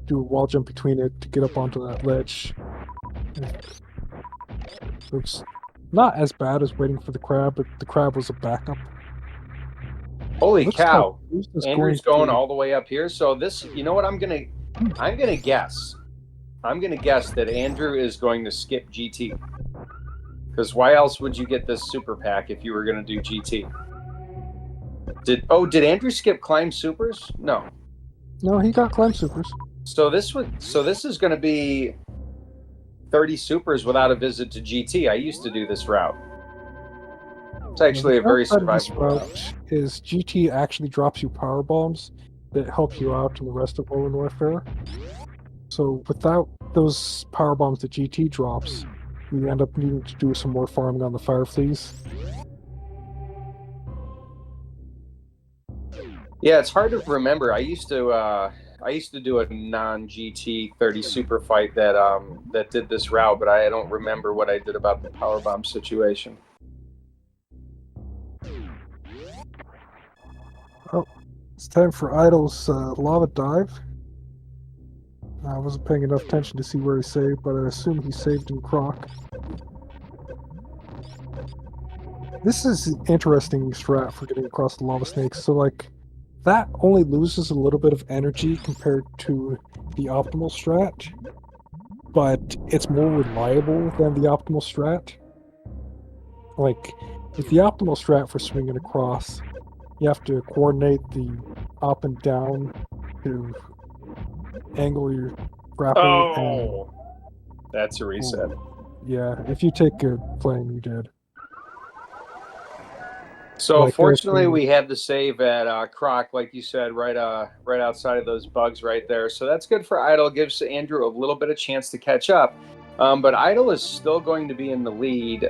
S1: do a wall jump between it to get up onto that ledge. It's not as bad as waiting for the crab, but the crab was a backup.
S2: Holy cow! Andrew's going all the way up here. So this, you know what? I'm gonna guess. I'm gonna guess that Andrew is going to skip GT. Because why else would you get this super pack if you were gonna do GT? Did Andrew skip climb supers? No.
S1: No, he got climb supers.
S2: So this is gonna be 30 supers without a visit to GT. I used to do this route. It's actually a very survivable route.
S1: Is GT actually drops you power bombs that help you out in the rest of Lower North there. So without those power bombs that GT drops, you end up needing to do some more farming on the fire fleas.
S2: Yeah, it's hard to remember. I used to do a non-GT 30 super fight that did this route, but I don't remember what I did about the powerbomb situation.
S1: Oh, it's time for Idle's lava dive. I wasn't paying enough attention to see where he saved, but I assume he saved in Croc. This is an interesting strat for getting across the lava snakes. So, like, that only loses a little bit of energy compared to the optimal strat, but it's more reliable than the optimal strat. Like, with the optimal strat for swinging across, You have to coordinate the up and down to angle your grapple.
S2: Oh, that's a reset.
S1: Yeah, if you take a flame, you did.
S2: So
S1: Like,
S2: fortunately, we had the save at Croc, like you said, right outside of those bugs right there. So that's good for Idle. Gives Andrew a little bit of chance to catch up. But Idle is still going to be in the lead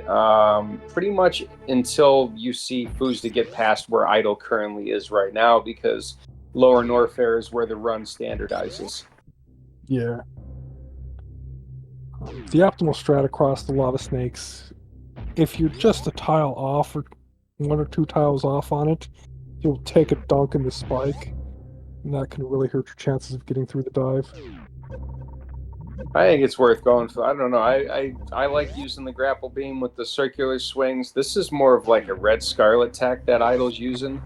S2: pretty much until you see foosda get past where Idle currently is right now, because Lower Norfair is where the run standardizes.
S1: Yeah. The optimal strat across the lava snakes, if you're just a tile off or 1 or 2 tiles off on it, you'll take a dunk in the spike, and that can really hurt your chances of getting through the dive.
S2: I think it's worth going for. I don't know. I like using the grapple beam with the circular swings. This is more of like a red scarlet tech that Idle's using.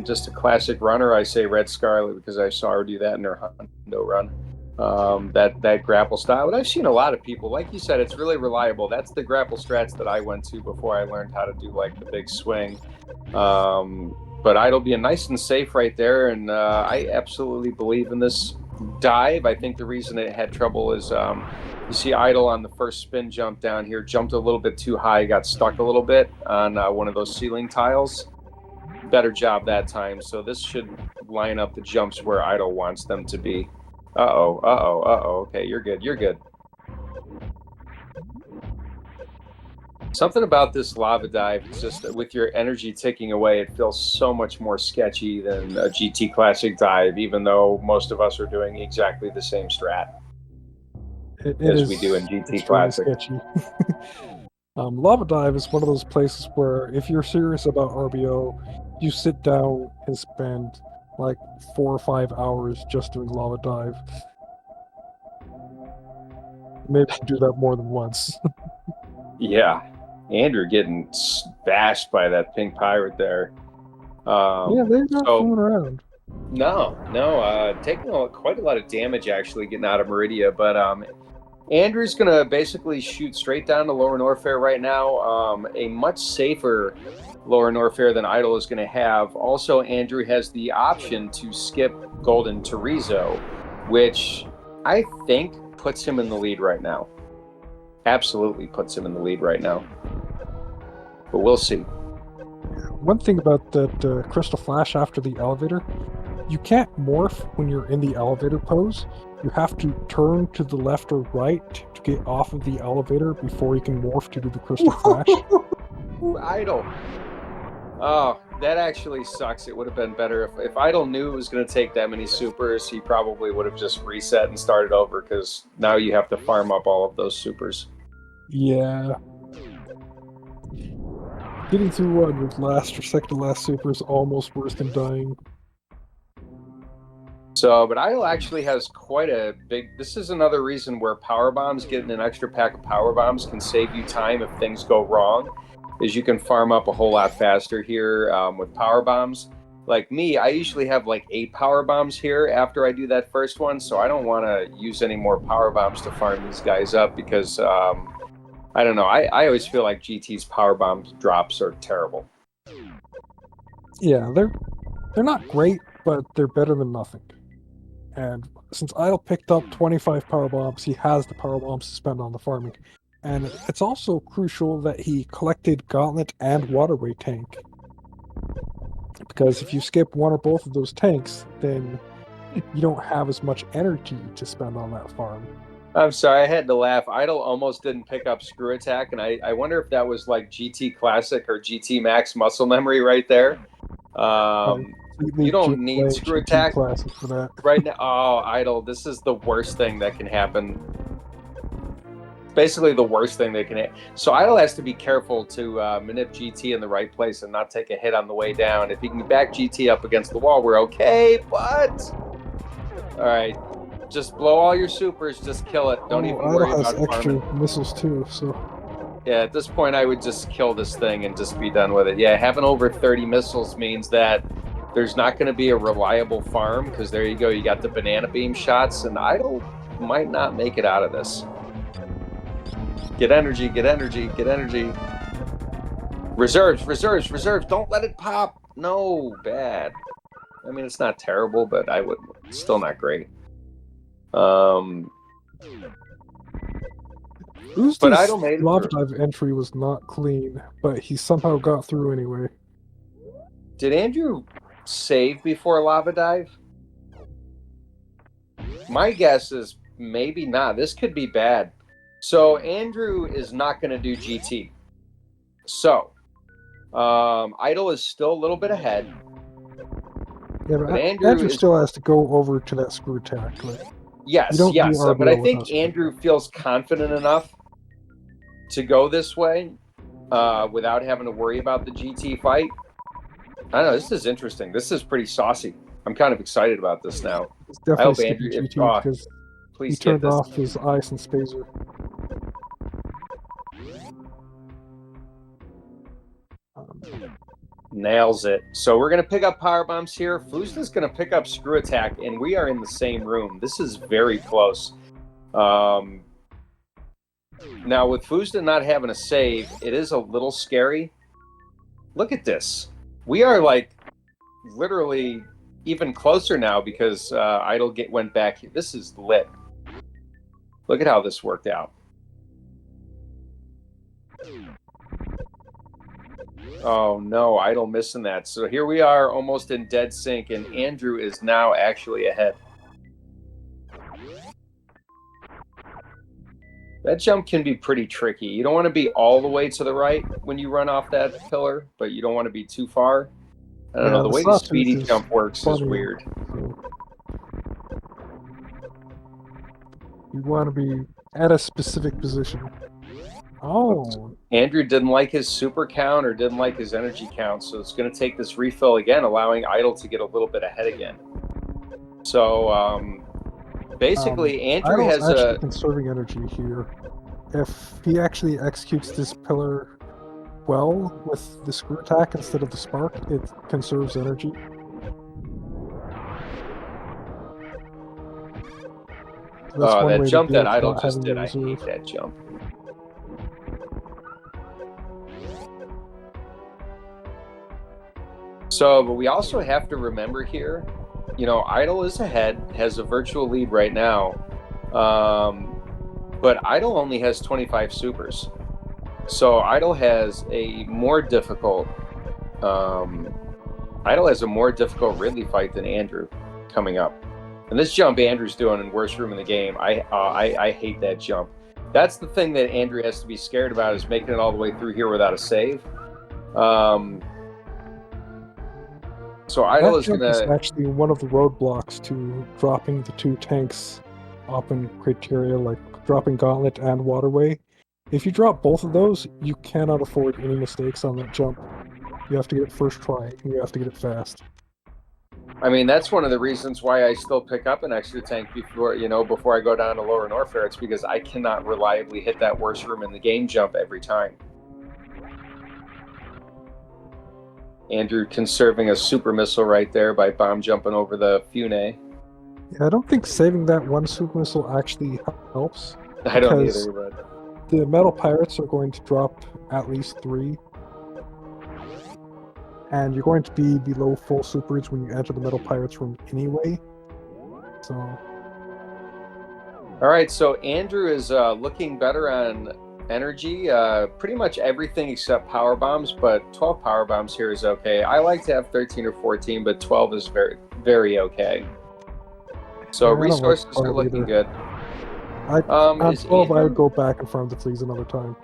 S2: Just a classic runner. I say red scarlet because I saw her do that in her Hundo run. That grapple style. But I've seen a lot of people, like you said, it's really reliable. That's the grapple strats that I went to before I learned how to do like the big swing. But Idle being nice and safe right there, and I absolutely believe in this dive. I think the reason it had trouble is you see Idle on the first spin jump down here, jumped a little bit too high, got stuck a little bit on one of those ceiling tiles. Better job that time. So this should line up the jumps where Idle wants them to be. Uh-oh. Okay, you're good. You're good. Something about this lava dive, it's just with your energy ticking away, it feels so much more sketchy than a GT Classic dive, even though most of us are doing exactly the same strat as we do in GT Classic.
S1: Sketchy. Lava dive is one of those places where if you're serious about RBO, you sit down and spend like 4 or 5 hours just doing lava dive. Maybe do that more than once.
S2: Yeah. Andrew getting bashed by that pink pirate there.
S1: Yeah, they're not fooling around.
S2: No, taking quite a lot of damage actually getting out of Meridia, but Andrew's gonna basically shoot straight down to Lower Norfair right now. A much safer Lower Norfair than Idle is gonna have. Also, Andrew has the option to skip Golden Terizo, which I think puts him in the lead right now. Absolutely puts him in the lead right now. But we'll see.
S1: One thing about that Crystal Flash after the elevator, you can't morph when you're in the elevator pose. You have to turn to the left or right to get off of the elevator before you can morph to do the Crystal Flash.
S2: Idle. Oh, that actually sucks. It would have been better if Idle knew it was going to take that many supers, he probably would have just reset and started over, because now you have to farm up all of those supers.
S1: Yeah. Getting through one with last or second to last super is almost worse than dying.
S2: So, but Idle actually has quite a big... This is another reason where power bombs, getting an extra pack of power bombs can save you time if things go wrong, is you can farm up a whole lot faster here with power bombs. Like me, I usually have like 8 power bombs here after I do that first one, so I don't want to use any more power bombs to farm these guys up, because I don't know, I always feel like GT's power bomb drops are terrible.
S1: Yeah, they're not great, but they're better than nothing. And since Idle picked up 25 power bombs, he has the power bombs to spend on the farming. And it's also crucial that he collected Gauntlet and Waterway Tank. Because if you skip one or both of those tanks, then you don't have as much energy to spend on that farm.
S2: I'm sorry, I had to laugh. Idle almost didn't pick up Screw Attack, and I wonder if that was like GT Classic or GT Max muscle memory right there. You don't need Screw Attack
S1: for that.
S2: right now. Oh, Idle, this is the worst thing that can happen. Basically the worst thing that can happen. So Idle has to be careful to manip GT in the right place and not take a hit on the way down. If he can back GT up against the wall, we're okay, but... Alright. Just blow all your supers, just kill it. Don't even worry about
S1: Idle has extra
S2: farming.
S1: missiles too, so...
S2: Yeah, at this point I would just kill this thing and just be done with it. Yeah, having over 30 missiles means that there's not going to be a reliable farm, because there you go, you got the banana beam shots, and Idle might not make it out of this. Get energy, get energy, get energy. Reserves, reserves, reserves, don't let it pop. No, bad. I mean, it's not terrible, but still not great. But
S1: Foosda's
S2: Idle made it
S1: lava
S2: through.
S1: dive entry was not clean, but he somehow got through anyway.
S2: Did Andrew save before Lava Dive? My guess is maybe not. This could be bad. So Andrew is not going to do GT. So Idle is still a little bit ahead.
S1: Yeah,
S2: But
S1: but
S2: Andrew
S1: Andrew
S2: is
S1: still has to go over to that screw attack. Like, you
S2: yes,
S1: don't do
S2: yes. But I
S1: RBL without
S2: think
S1: screw
S2: Andrew
S1: attack.
S2: feels confident enough to go this way without having to worry about the GT fight. I don't know. This is interesting. This is pretty saucy. I'm kind of excited about this now.
S1: He's
S2: I
S1: definitely
S2: hope
S1: skipping
S2: Andrew,
S1: GT because he
S2: please get
S1: turned
S2: this.
S1: off his ice and spazer.
S2: Nails it. So we're going to pick up power bombs here. Foosda's going to pick up screw attack, and we are in the same room. This is very close. Now, with Foosda not having a save, it is a little scary. Look at this. We are like literally even closer now because Idle went back. This is lit. Look at how this worked out. Oh no, Idle missing that. So here we are almost in dead sync, and Andrew is now actually ahead. That jump can be pretty tricky. You don't want to be all the way to the right when you run off that pillar, but you don't want to be too far. I don't know. The way the speedy jump works is weird.
S1: So you want to be at a specific position. Oh.
S2: Andrew didn't like his super count or didn't like his energy count, so it's going to take this refill again, allowing Idle to get a little bit ahead again. So basically, Andrew
S1: Idle's
S2: has
S1: actually conserving energy here. If he actually executes this pillar well with the screw attack instead of the spark, it conserves energy. So
S2: that jump that Idle
S1: not
S2: just
S1: having
S2: did.
S1: the
S2: I
S1: reserve.
S2: hate that jump. So, but we also have to remember here, you know, Idle is ahead, has a virtual lead right now, but Idle only has 25 supers. So Idle has a more difficult, Ridley fight than Andrew coming up. And this jump Andrew's doing in worst room in the game, I hate that jump. That's the thing that Andrew has to be scared about, is making it all the way through here without a save. So Idle is going
S1: to actually one of the roadblocks to dropping the two tanks up in criteria, like dropping Gauntlet and Waterway. If you drop both of those, you cannot afford any mistakes on that jump. You have to get it first try, and you have to get it fast.
S2: I mean, that's one of the reasons why I still pick up an extra tank before I go down to Lower Norfair. It's because I cannot reliably hit that worst room in the game jump every time. Andrew conserving a super missile right there by bomb jumping over the Fune.
S1: Yeah, I don't think saving that one super missile actually helps.
S2: I don't either, but
S1: the metal pirates are going to drop at least 3. And you're going to be below full supers when you enter the metal pirates room anyway. So.
S2: All right, so Andrew is looking better on energy, pretty much everything except power bombs, but 12 power bombs here is okay. I like to have 13 or 14, but 12 is very, very okay. So yeah, resources are looking good.
S1: On 12, I would go back in front of the fleas another time.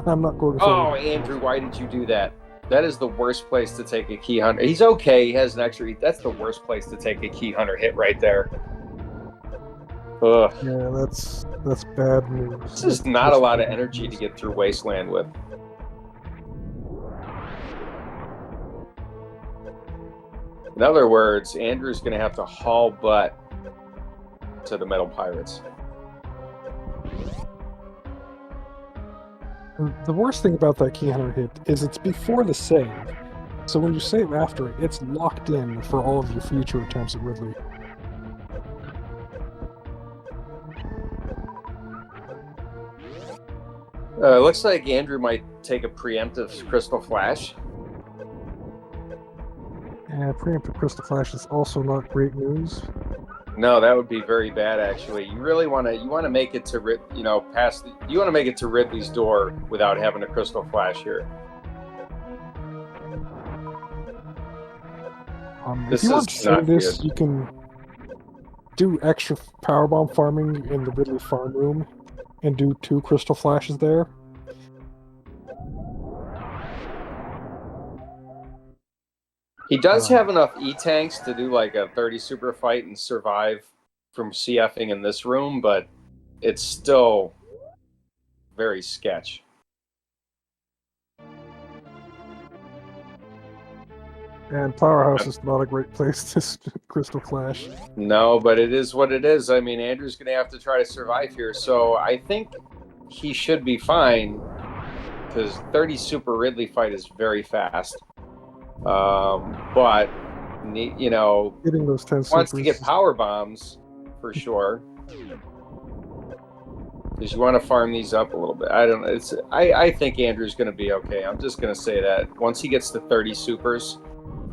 S1: I'm not going to.
S2: Oh, Andrew, why did you do that? That is the worst place to take a key hunter. He's okay. He has an extra. That's the worst place to take a key hunter hit right there. Ugh.
S1: Yeah, that's bad news.
S2: This is not a lot of energy to get through Wasteland with. In other words, Andrew's going to have to haul butt to the Metal Pirates.
S1: The worst thing about that key hunter hit is it's before the save. So when you save after it, it's locked in for all of your future attempts at Ridley.
S2: Looks like Andrew might take a preemptive Crystal Flash.
S1: And preemptive crystal flash is also not great news.
S2: No, that would be very bad. Actually, you really want to make it to past. You want to make it to Ridley's door without having a crystal flash here.
S1: If you want to save this, you can do extra powerbomb farming in the Ridley farm room and do 2 crystal flashes there.
S2: He does have enough E-tanks to do like a 30 super fight and survive from CFing in this room, but it's still very sketch.
S1: And Powerhouse is not a great place to crystal flash.
S2: No, but it is what it is. I mean, Andrew's going to have to try to survive here, so I think he should be fine because 30 super Ridley fight is very fast. But you know,
S1: getting those 10
S2: wants to get power bombs for sure. Because you want to farm these up a little bit. I don't know. I think Andrew's going to be okay. I'm just going to say that once he gets to 30 supers,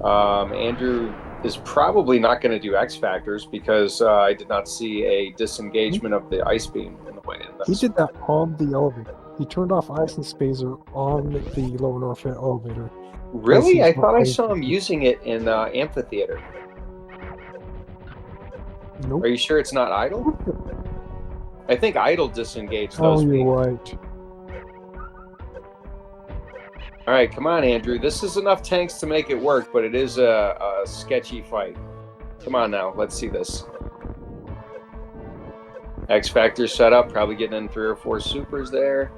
S2: Andrew is probably not going to do X Factors because I did not see a disengagement of the ice beam in the way in this.
S1: He did that on the elevator. He turned off ice and spacer on the lower north elevator.
S2: Really? I thought I saw him using it in Amphitheater.
S1: Nope.
S2: Are you sure it's not idle? I think idle disengaged those.
S1: Oh, you're right.
S2: All right, come on, Andrew. This is enough tanks to make it work, but it is a sketchy fight. Come on now, let's see this. X Factor set up, probably getting in 3 or 4 supers there.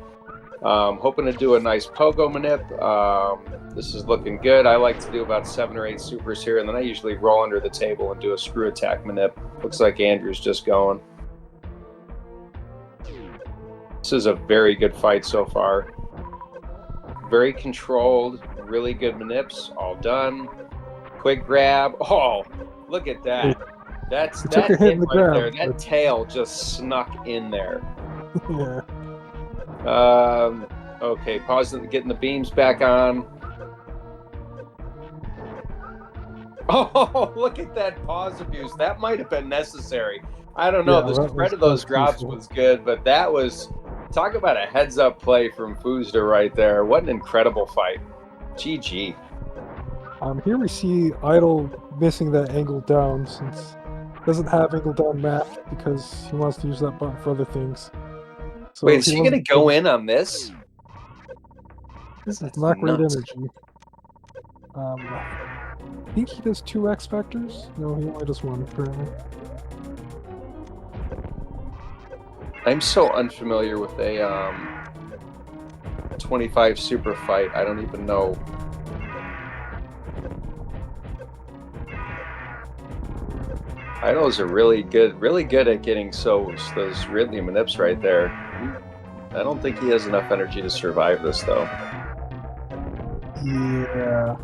S2: Hoping to do a nice pogo manip. This is looking good. I like to do about 7 or 8 supers here, and then I usually roll under the table and do a screw attack manip. Looks like Andrew's just going. This is a very good fight so far. Very controlled, really good manips, all done. Quick grab. Oh, look at that. That's that hit right there. That tail just snuck in there.
S1: Yeah.
S2: Okay, pausing, getting the beams back on. Oh, look at that pause abuse. That might have been necessary. I don't know. The spread of those drops was good, but that was... Talk about a heads-up play from foosda right there. What an incredible fight. GG.
S1: Here we see Idle missing that angle down since he doesn't have angle down math because he wants to use that button for other things. So
S2: wait, is he going to go in on this?
S1: This is not great energy. I think he does 2 X Factors? No, he only does 1 apparently.
S2: I'm so unfamiliar with a 25 super fight. I don't even know. Idols are really good at getting those Ridley manips right there. I don't think he has enough energy to survive this though.
S1: Yeah,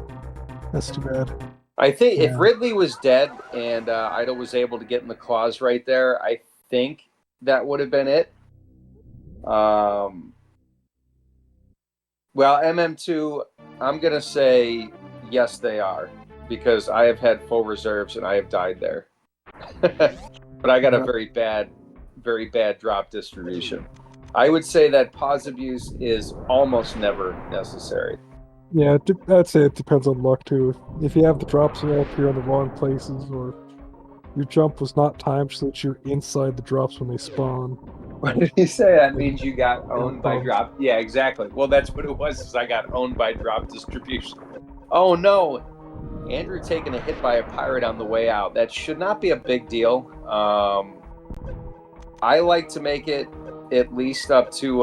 S1: that's too bad.
S2: I think if Ridley was dead and Idol was able to get in the claws right there, I think that would have been it. Well, MM2, I'm going to say yes, they are. Because I have had full reserves and I have died there. But I got a very bad drop distribution. I would say that pause abuse is almost never necessary.
S1: Yeah, I'd say it depends on luck too. If you have the drops all appear in the wrong places, or your jump was not timed so that you're inside the drops when they spawn.
S2: What did you say? That means you got owned by drop. Yeah, exactly. Well, that's what it was. Is I got owned by drop distribution. Oh no, Andrew taking a hit by a pirate on the way out. That should not be a big deal. I like to make it at least up to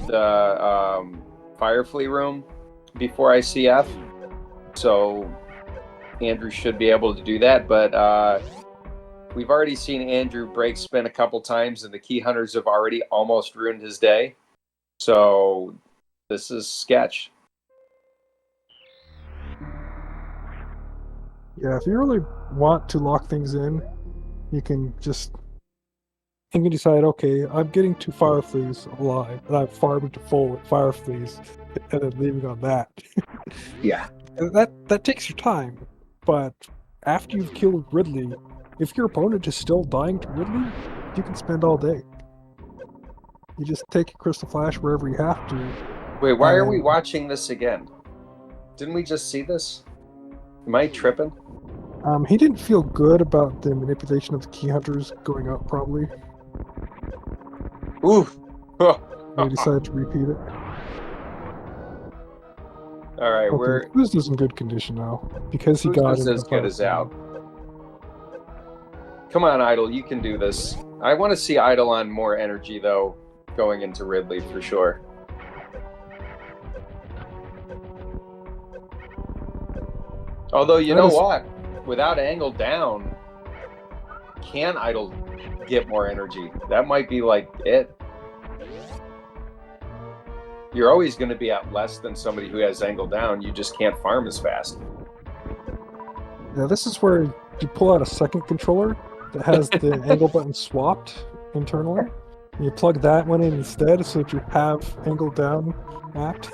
S2: the Firefly room before I CF. So Andrew should be able to do that, but we've already seen Andrew break spin a couple times, and the key hunters have already almost ruined his day. So this is sketch.
S1: Yeah, if you really want to lock things in, you can decide, okay, I'm getting 2 Fireflies alive, and I'm farming to full with Fireflies, and then leaving on that.
S2: Yeah.
S1: And that takes your time, but after you've killed Ridley, if your opponent is still dying to Ridley, you can spend all day. You just take your Crystal Flash wherever you have to.
S2: Wait, why are we
S1: and-
S2: watching this again? Didn't we just see this? Am I tripping?
S1: He didn't feel good about the manipulation of the Key Hunters going up, probably.
S2: Oof.
S1: And he decided to repeat it.
S2: All right,
S1: Okay, foosda's in good condition now because he got
S2: Who's
S1: into
S2: as
S1: the
S2: good
S1: fight.
S2: as out? Come on, Idol, you can do this. I want to see Idol on more energy, though, going into Ridley for sure. Although, you know what? Without angle down, can Idol get more energy? That might be like it. You're always going to be at less than somebody who has angle down. You just can't farm as fast.
S1: Yeah, this is where you pull out a second controller that has the angle button swapped internally. And you plug that one in instead so that you have angle down apt.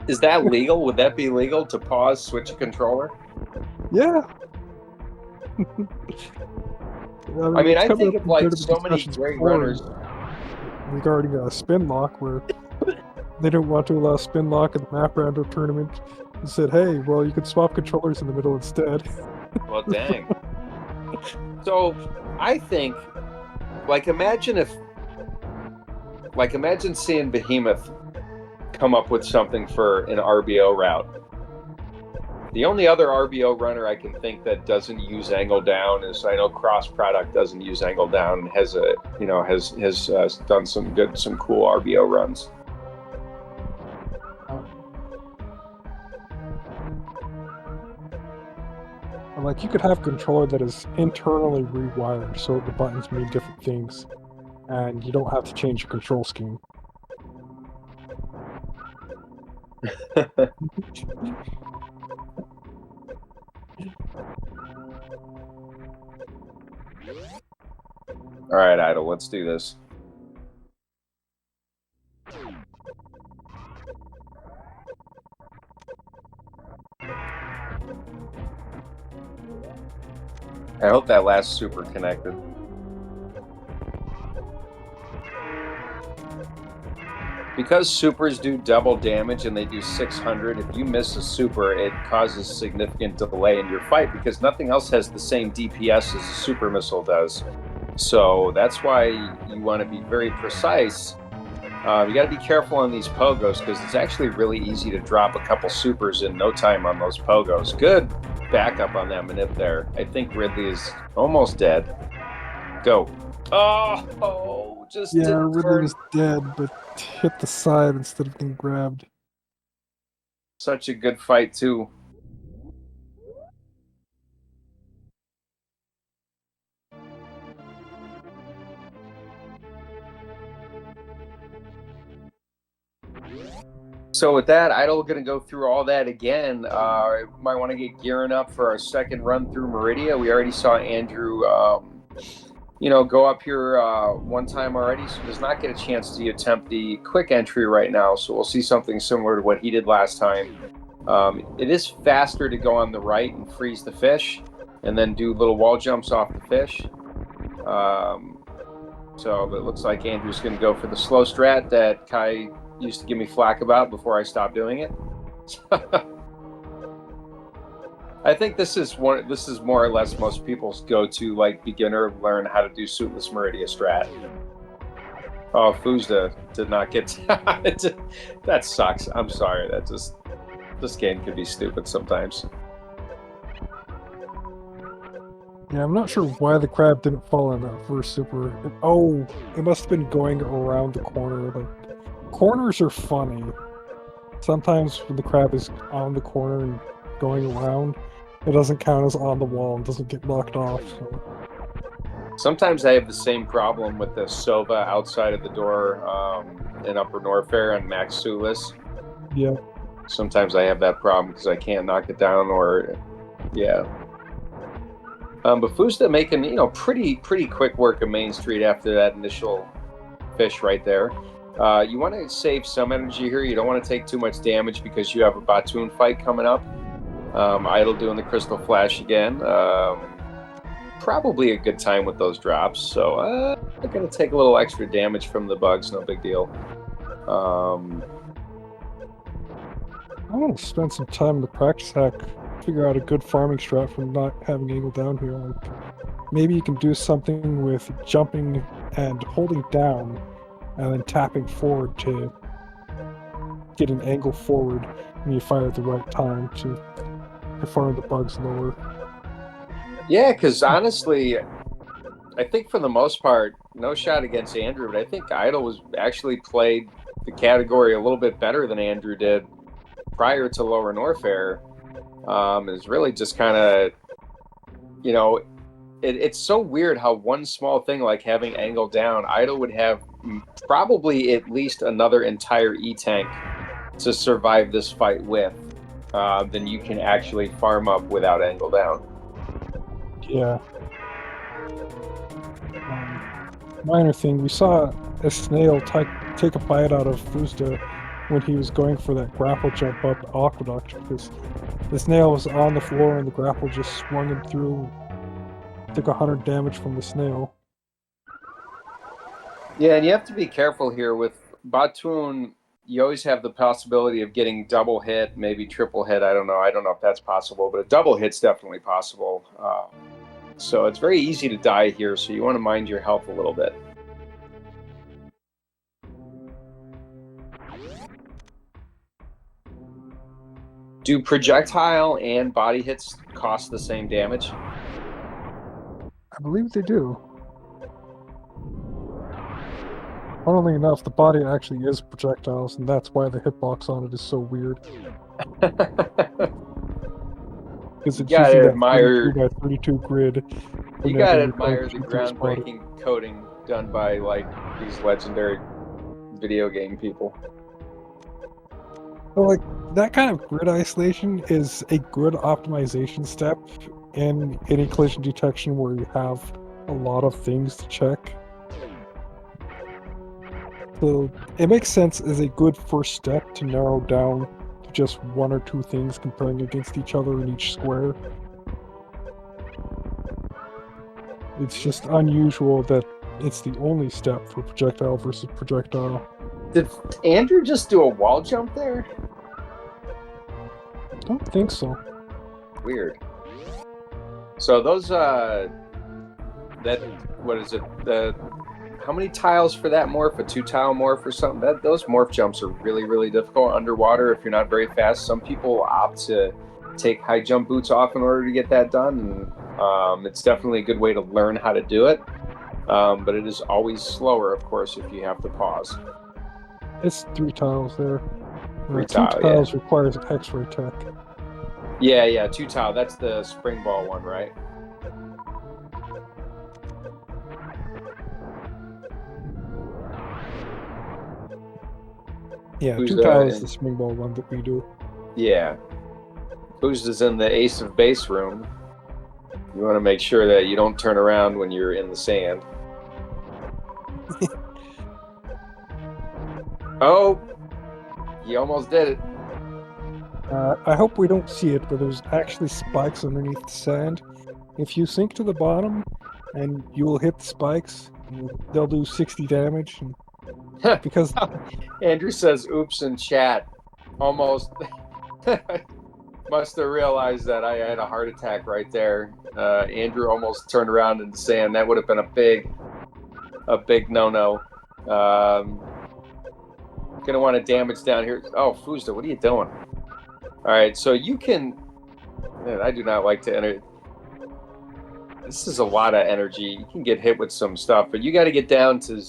S2: Is that legal? Would that be legal to pause, switch a controller?
S1: Yeah.
S2: I mean, I
S1: it's
S2: think
S1: come up
S2: of
S1: in
S2: like
S1: bit of
S2: so many
S1: discussions
S2: great
S1: before
S2: runners.
S1: regarding a spin lock, where they don't want to allow spin lock in the map rounder tournament. They said, "Hey, well, you can swap controllers in the middle instead."
S2: Well, dang. So, I think, imagine seeing Behemoth come up with something for an RBO route. The only other RBO runner I can think that doesn't use angle down is, I know Cross Product doesn't use angle down and has done some cool RBO runs.
S1: Like, you could have a controller that is internally rewired so the buttons mean different things, and you don't have to change your control scheme.
S2: All right, Idol, let's do this. I hope that last super connected. Because supers do double damage and they do 600, if you miss a super, it causes significant delay in your fight because nothing else has the same DPS as a super missile does. So that's why you want to be very precise. You got to be careful on these pogos because it's actually really easy to drop a couple supers in no time on those pogos. Good backup on that manip there. I think Ridley is almost dead. Go. Oh, just
S1: Yeah,
S2: didn't
S1: Ridley
S2: turn.
S1: was dead, but hit the side instead of getting grabbed.
S2: Such a good fight, too. So with that, Idol going to go through all that again. Might want to get gearing up for our second run through Meridia. We already saw Andrew, go up here one time already, so does not get a chance to attempt the quick entry right now. So we'll see something similar to what he did last time. It is faster to go on the right and freeze the fish, and then do little wall jumps off the fish. So it looks like Andrew's going to go for the slow strat that Kai used to give me flack about before I stopped doing it. I think this is more or less most people's go-to beginner learn how to do suitless Meridia strat. Oh, foosda did not get that sucks. I'm sorry. This game can be stupid sometimes.
S1: Yeah, I'm not sure why the crab didn't fall in that first super. It must have been going around the corner. Corners are funny. Sometimes when the crab is on the corner and going around, it doesn't count as on the wall and doesn't get knocked off. So.
S2: Sometimes I have the same problem with the Sova outside of the door in Upper Norfair and Max Sulis.
S1: Yeah.
S2: Sometimes I have that problem because I can't knock it down yeah. But foosda making, pretty quick work of Main Street after that initial fish right there. You want to save some energy here. You don't want to take too much damage because you have a Batoon fight coming up. Idle doing the Crystal Flash again. Probably a good time with those drops. So I'm going to take a little extra damage from the bugs. No big deal.
S1: I want to spend some time in the practice hack, figure out a good farming strat for not having angle down here. Like, maybe you can do something with jumping and holding down and then tapping forward to get an angle forward when you fire at the right time to farm the bugs lower.
S2: Yeah, because honestly, I think for the most part, no shot against Andrew, but I think Idle was actually played the category a little bit better than Andrew did prior to Lower Norfair. Is really just kind of, you know, it's so weird how one small thing like having angle down, Idle would have probably at least another entire E-tank to survive this fight with, than you can actually farm up without angle down.
S1: Yeah. Minor thing, we saw a snail take a bite out of foosda when he was going for that grapple jump up aqueduct, because the snail was on the floor and the grapple just swung him through. Took 100 damage from the snail.
S2: Yeah, and you have to be careful here with Batoon. You always have the possibility of getting double hit, maybe triple hit. I don't know if that's possible, but a double hit's definitely possible. So it's very easy to die here, so you want to mind your health a little bit. Do projectile and body hits cost the same damage?
S1: I believe they do. Funnily enough, the body actually is projectiles, and that's why the hitbox on it is so weird. Because it's using that 32 by 32 grid.
S2: You gotta admire the groundbreaking coding done by like these legendary video game people.
S1: Well, like, that kind of grid isolation is a good optimization step in any collision detection where you have a lot of things to check. So it makes sense as a good first step to narrow down to just one or two things comparing against each other in each square. It's just unusual that it's the only step for projectile versus projectile.
S2: Did Andrew just do a wall jump there?
S1: I don't think so.
S2: Weird. So those what is it? How many tiles for that morph? A 2-tile morph or something? Those morph jumps are really, really difficult underwater if you're not very fast. Some people opt to take high jump boots off in order to get that done. And, it's definitely a good way to learn how to do it. But it is always slower, of course, if you have to pause.
S1: It's 3 tiles there.
S2: 2
S1: tiles requires X-ray tech.
S2: Yeah, 2 tile. That's the spring ball one, right?
S1: Yeah, 2 tile is the spring ball one that we do.
S2: Yeah. Foosda's in the ace of base room. You want to make sure that you don't turn around when you're in the sand. Oh! He almost did it.
S1: I hope we don't see it, but there's actually spikes underneath the sand. If you sink to the bottom, and you will hit the spikes, they'll do 60 damage. And because
S2: Andrew says oops in chat. Almost must have realized that I had a heart attack right there. Andrew almost turned around in the sand. That would have been a big no-no. Gonna want to damage down here. Oh, Foosda, what are you doing? Alright, so you can... Man, I do not like to enter... This is a lot of energy. You can get hit with some stuff, but you got to get down to,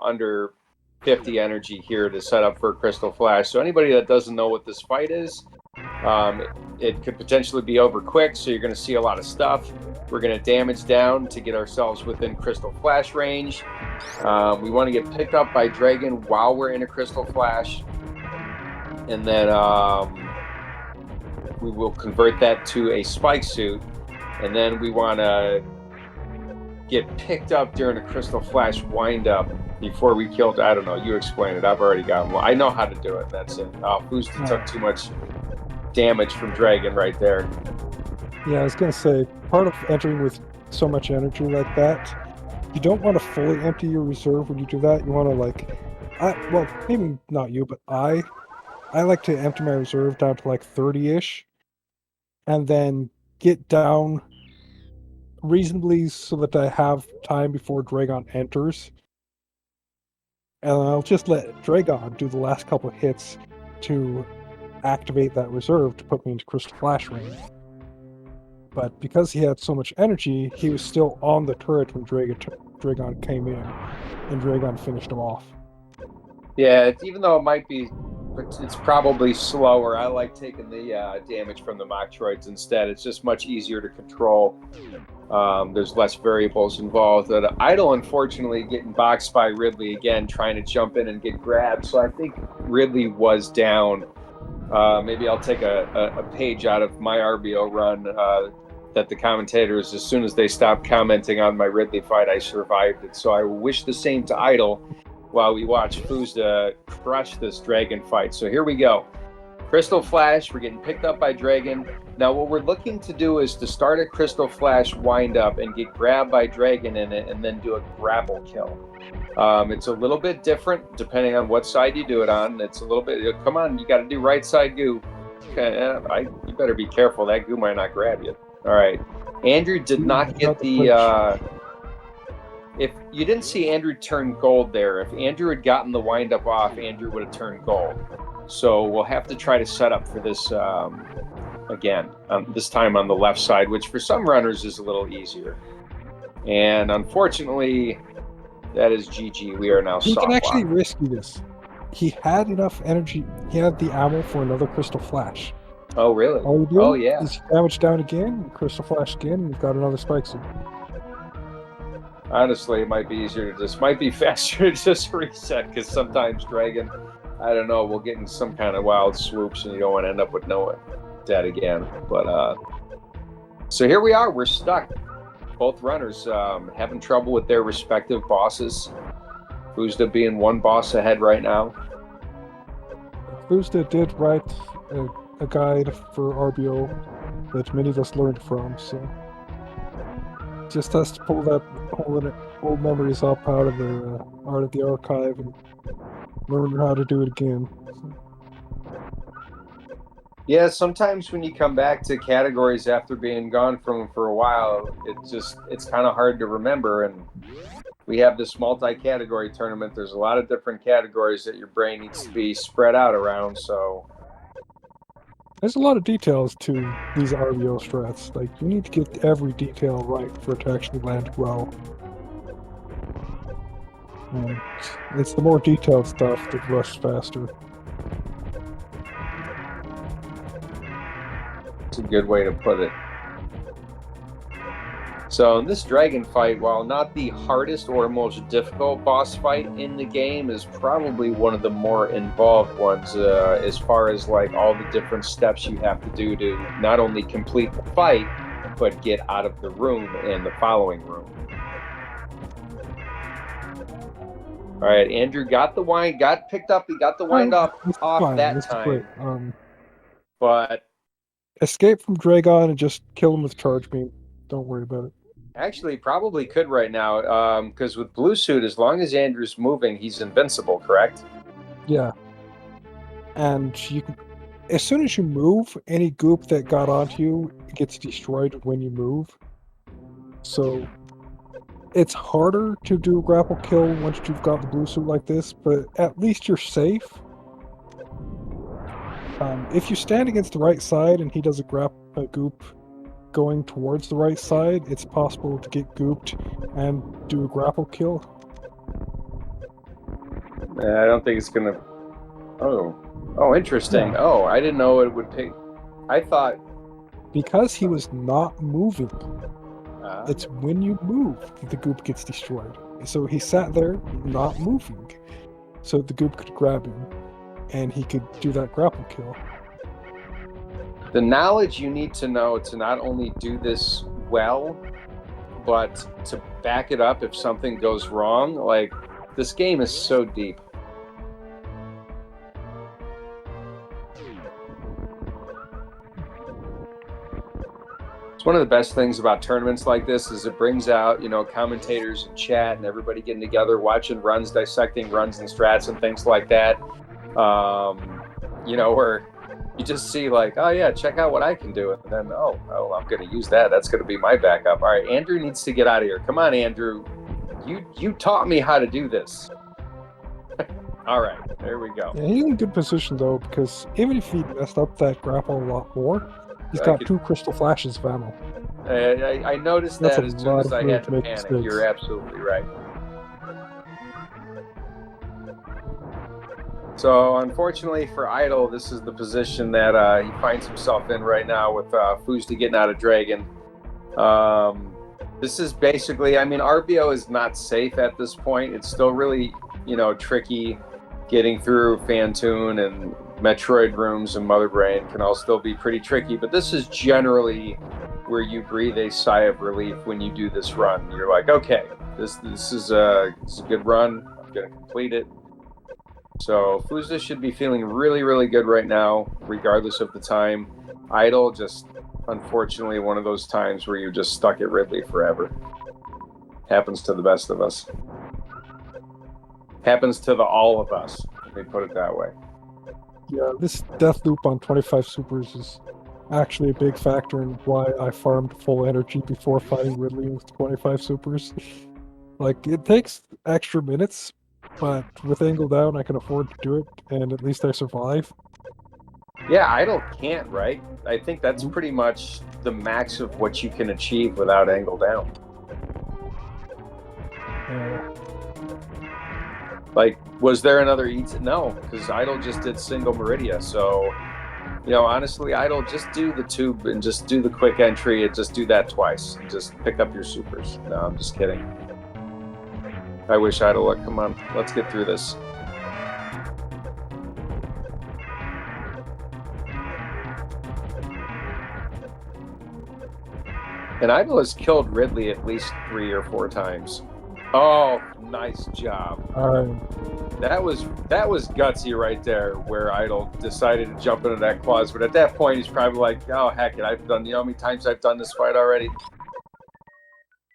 S2: under 50 energy here to set up for a Crystal Flash. So anybody that doesn't know what this fight is, it could potentially be over quick, so you're going to see a lot of stuff. We're going to damage down to get ourselves within Crystal Flash range. We want to get picked up by Dragon while we're in a Crystal Flash. And then we will convert that to a spike suit. And then we want to get picked up during a Crystal Flash wind-up before we killed... I don't know, you explain it. I've already gotten one. I know how to do it. That's it. Foosda took too much damage from Dragon right there.
S1: Yeah, I was gonna say, part of entering with so much energy like that, you don't want to fully empty your reserve when you do that. You want to well, maybe not you, but I like to empty my reserve down to like 30-ish, and then get down reasonably so that I have time before Dragon enters. And I'll just let Dragon do the last couple hits to activate that reserve to put me into Crystal Flash range. But because he had so much energy, he was still on the turret when Dragon came in, and Dragon finished him off.
S2: Yeah, even though it might be, it's probably slower. I like taking the damage from the Metroids instead. It's just much easier to control. There's less variables involved. But Idle, unfortunately, getting boxed by Ridley again, trying to jump in and get grabbed. So I think Ridley was down. Maybe I'll take a page out of my RBO run that the commentators, as soon as they stopped commenting on my Ridley fight, I survived it. So I wish the same to Idle while we watch foosda crush this Dragon fight. So here we go. Crystal Flash, we're getting picked up by Dragon. Now what we're looking to do is to start a Crystal Flash wind up and get grabbed by Dragon in it and then do a grapple kill. It's a little bit different depending on what side you do it on. It's a little bit, come on, you got to do right side goo. Okay, you better be careful. That goo might not grab you. All right. Andrew did not get the... if you didn't see Andrew turn gold there, if Andrew had gotten the wind up off, Andrew would have turned gold. So we'll have to try to set up for this again, this time on the left side, which for some runners is a little easier. And unfortunately, that is GG. We are now
S1: He
S2: soft
S1: can actually
S2: locked.
S1: rescue this. He had enough energy. He had the ammo for another Crystal Flash.
S2: Oh, really?
S1: All you do
S2: Oh, yeah.
S1: is damage down again, Crystal Flash again, and you've got another Spike Suit.
S2: Honestly, it might be easier to just, might be faster to just reset, because sometimes Dragon, I don't know, we'll get in some kind of wild swoops and you don't want to end up with no dead again. But, so here we are, we're stuck. Both runners having trouble with their respective bosses. foosda being one boss ahead right now.
S1: foosda did write a guide for RBO that many of us learned from, so just has to pull that old memories up out of the archive and learn how to do it again. So.
S2: Yeah, sometimes when you come back to categories after being gone from them for a while, it's kind of hard to remember. And we have this multi-category tournament. There's a lot of different categories that your brain needs to be spread out around. So
S1: there's a lot of details to these RBO strats. Like, you need to get every detail right for it to actually land well. And it's the more detailed stuff that rushes faster.
S2: it's a good way to put it. So in this Dragon fight, while not the hardest or most difficult boss fight in the game, is probably one of the more involved ones as far as like all the different steps you have to do to not only complete the fight, but get out of the room in the following room. All right, Andrew got the wind, got picked up, he got the wind up off
S1: fine.
S2: that
S1: This
S2: time. But
S1: escape from Dragon and just kill him with Charge Beam. Don't worry about it.
S2: actually, probably could right now, because with Blue Suit, as long as Andrew's moving, he's invincible, correct?
S1: Yeah. And you can, as soon as you move, any goop that got onto you gets destroyed when you move. So it's harder to do a grapple kill once you've got the blue suit like this, but at least you're safe. If you stand against the right side and he does a goop going towards the right side, it's possible to get gooped and do a grapple kill.
S2: I don't think it's gonna. Oh, interesting.
S1: Yeah.
S2: Oh, I didn't know it would pick. I thought
S1: because he was not moving. It's when you move that the goop gets destroyed. So he sat there not moving, so the goop could grab him, and he could do that grapple kill.
S2: The knowledge you need to know to not only do this well, but to back it up if something goes wrong. Like, this game is so deep. It's one of the best things about tournaments like this is it brings out, commentators and chat and everybody getting together, watching runs, dissecting runs and strats and things like that. Where you just see like, oh yeah, check out what I can do. And then, oh, I'm going to use that. That's going to be my backup. All right, Andrew needs to get out of here. Come on, Andrew. You taught me how to do this. All right, there we go.
S1: Yeah, he's in good position though, because even if he messed up that grapple a lot more, he's got 2 crystal flashes of ammo.
S2: I noticed
S1: That's
S2: that
S1: a
S2: as soon
S1: lot
S2: as
S1: of
S2: I
S1: room
S2: had
S1: to
S2: to
S1: make
S2: panic.
S1: mistakes.
S2: You're absolutely right. So unfortunately for Idle, this is the position that he finds himself in right now with foosda getting out of Dragon. This is basically, RBO is not safe at this point. It's still really, tricky getting through Fantoon and Metroid rooms and Mother Brain can all still be pretty tricky, but this is generally where you breathe a sigh of relief when you do this run. You're like, okay, this is a good run. I'm going to complete it. So foosda should be feeling really, really good right now, regardless of the time. Idle, just unfortunately one of those times where you're just stuck at Ridley forever. Happens to the best of us. Happens to all of us, let me put it that way.
S1: Yeah, this death loop on 25 supers is actually a big factor in why I farmed full energy before fighting Ridley with 25 supers. Like, it takes extra minutes, but with angle down, I can afford to do it, and at least I survive.
S2: Yeah, Idle can't, right? I think that's pretty much the max of what you can achieve without angle down. Like, was there another eat? No, because Idle just did single Meridia. So, honestly, Idle, just do the tube and just do the quick entry and just do that twice. And just pick up your supers. No, I'm just kidding. I wish Idle luck. Come on, let's get through this. And Idle has killed Ridley at least 3 or 4 times. Oh, nice job. That was gutsy right there, where Idle decided to jump into that clause. But at that point, he's probably like, oh, heck it, I've done, how many times I've done this fight already?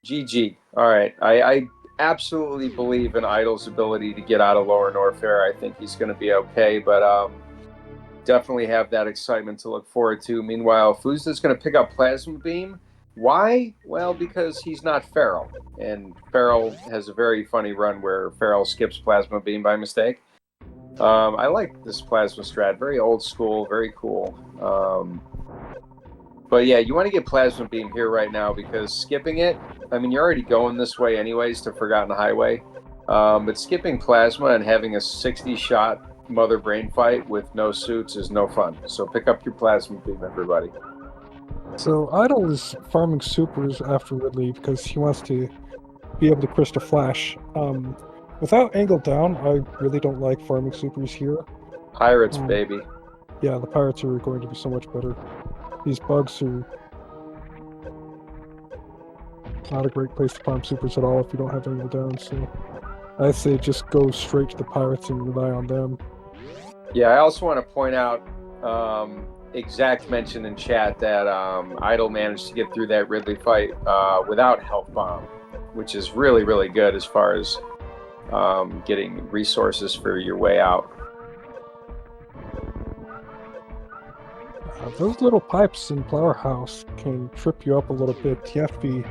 S2: GG. All right. I absolutely believe in Idle's ability to get out of Lower Norfair. I think he's going to be okay, but definitely have that excitement to look forward to. Meanwhile, foosda's going to pick up Plasma Beam. Why? Well, because he's not Feral, and Feral has a very funny run where Feral skips Plasma Beam by mistake. I like this Plasma strat. Very old school, very cool. But yeah, you want to get Plasma Beam here right now because skipping it, you're already going this way anyways to Forgotten Highway. But skipping Plasma and having a 60-shot Mother Brain fight with no suits is no fun. So pick up your Plasma Beam, everybody.
S1: So Idle is farming supers after Ridley because he wants to be able to Crystal Flash. Without angle down, I really don't like farming supers here.
S2: Pirates, baby.
S1: Yeah, the pirates are going to be so much better. These bugs are not a great place to farm supers at all if you don't have angle down, so I'd say just go straight to the pirates and rely on them.
S2: Yeah, I also want to point out, Exact mentioned in chat that Idle managed to get through that Ridley fight without Health Bomb, which is really, really good as far as getting resources for your way out.
S1: Those little pipes in Flower House can trip you up a little bit. You have to be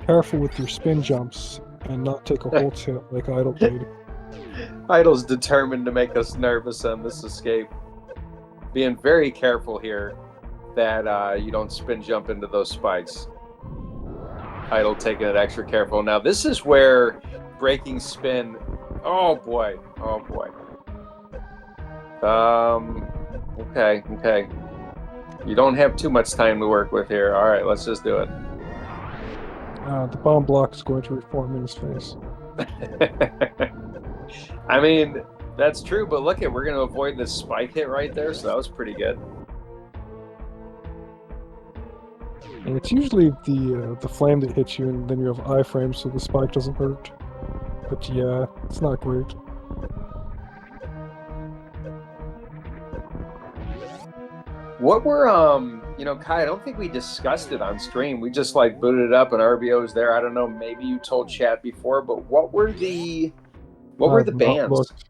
S1: careful with your spin jumps and not take a hold hit like Idle did.
S2: Idle's determined to make us nervous on this escape. Being very careful here that you don't spin jump into those spikes. Idle taking it extra careful. Now this is where breaking spin. Oh boy. Oh boy. Okay. You don't have too much time to work with here. All right, let's just do it.
S1: The bomb block is going to reform in his face.
S2: That's true, but look, we're going to avoid this spike hit right there, so that was pretty good.
S1: And it's usually the flame that hits you, and then you have iframes, so the spike doesn't hurt. But yeah, it's not great.
S2: What were you know, Kai, I don't think we discussed it on stream. We just like booted it up and RBO's there. I don't know. Maybe you told chat before, but what were the
S1: I've not
S2: bands?
S1: looked.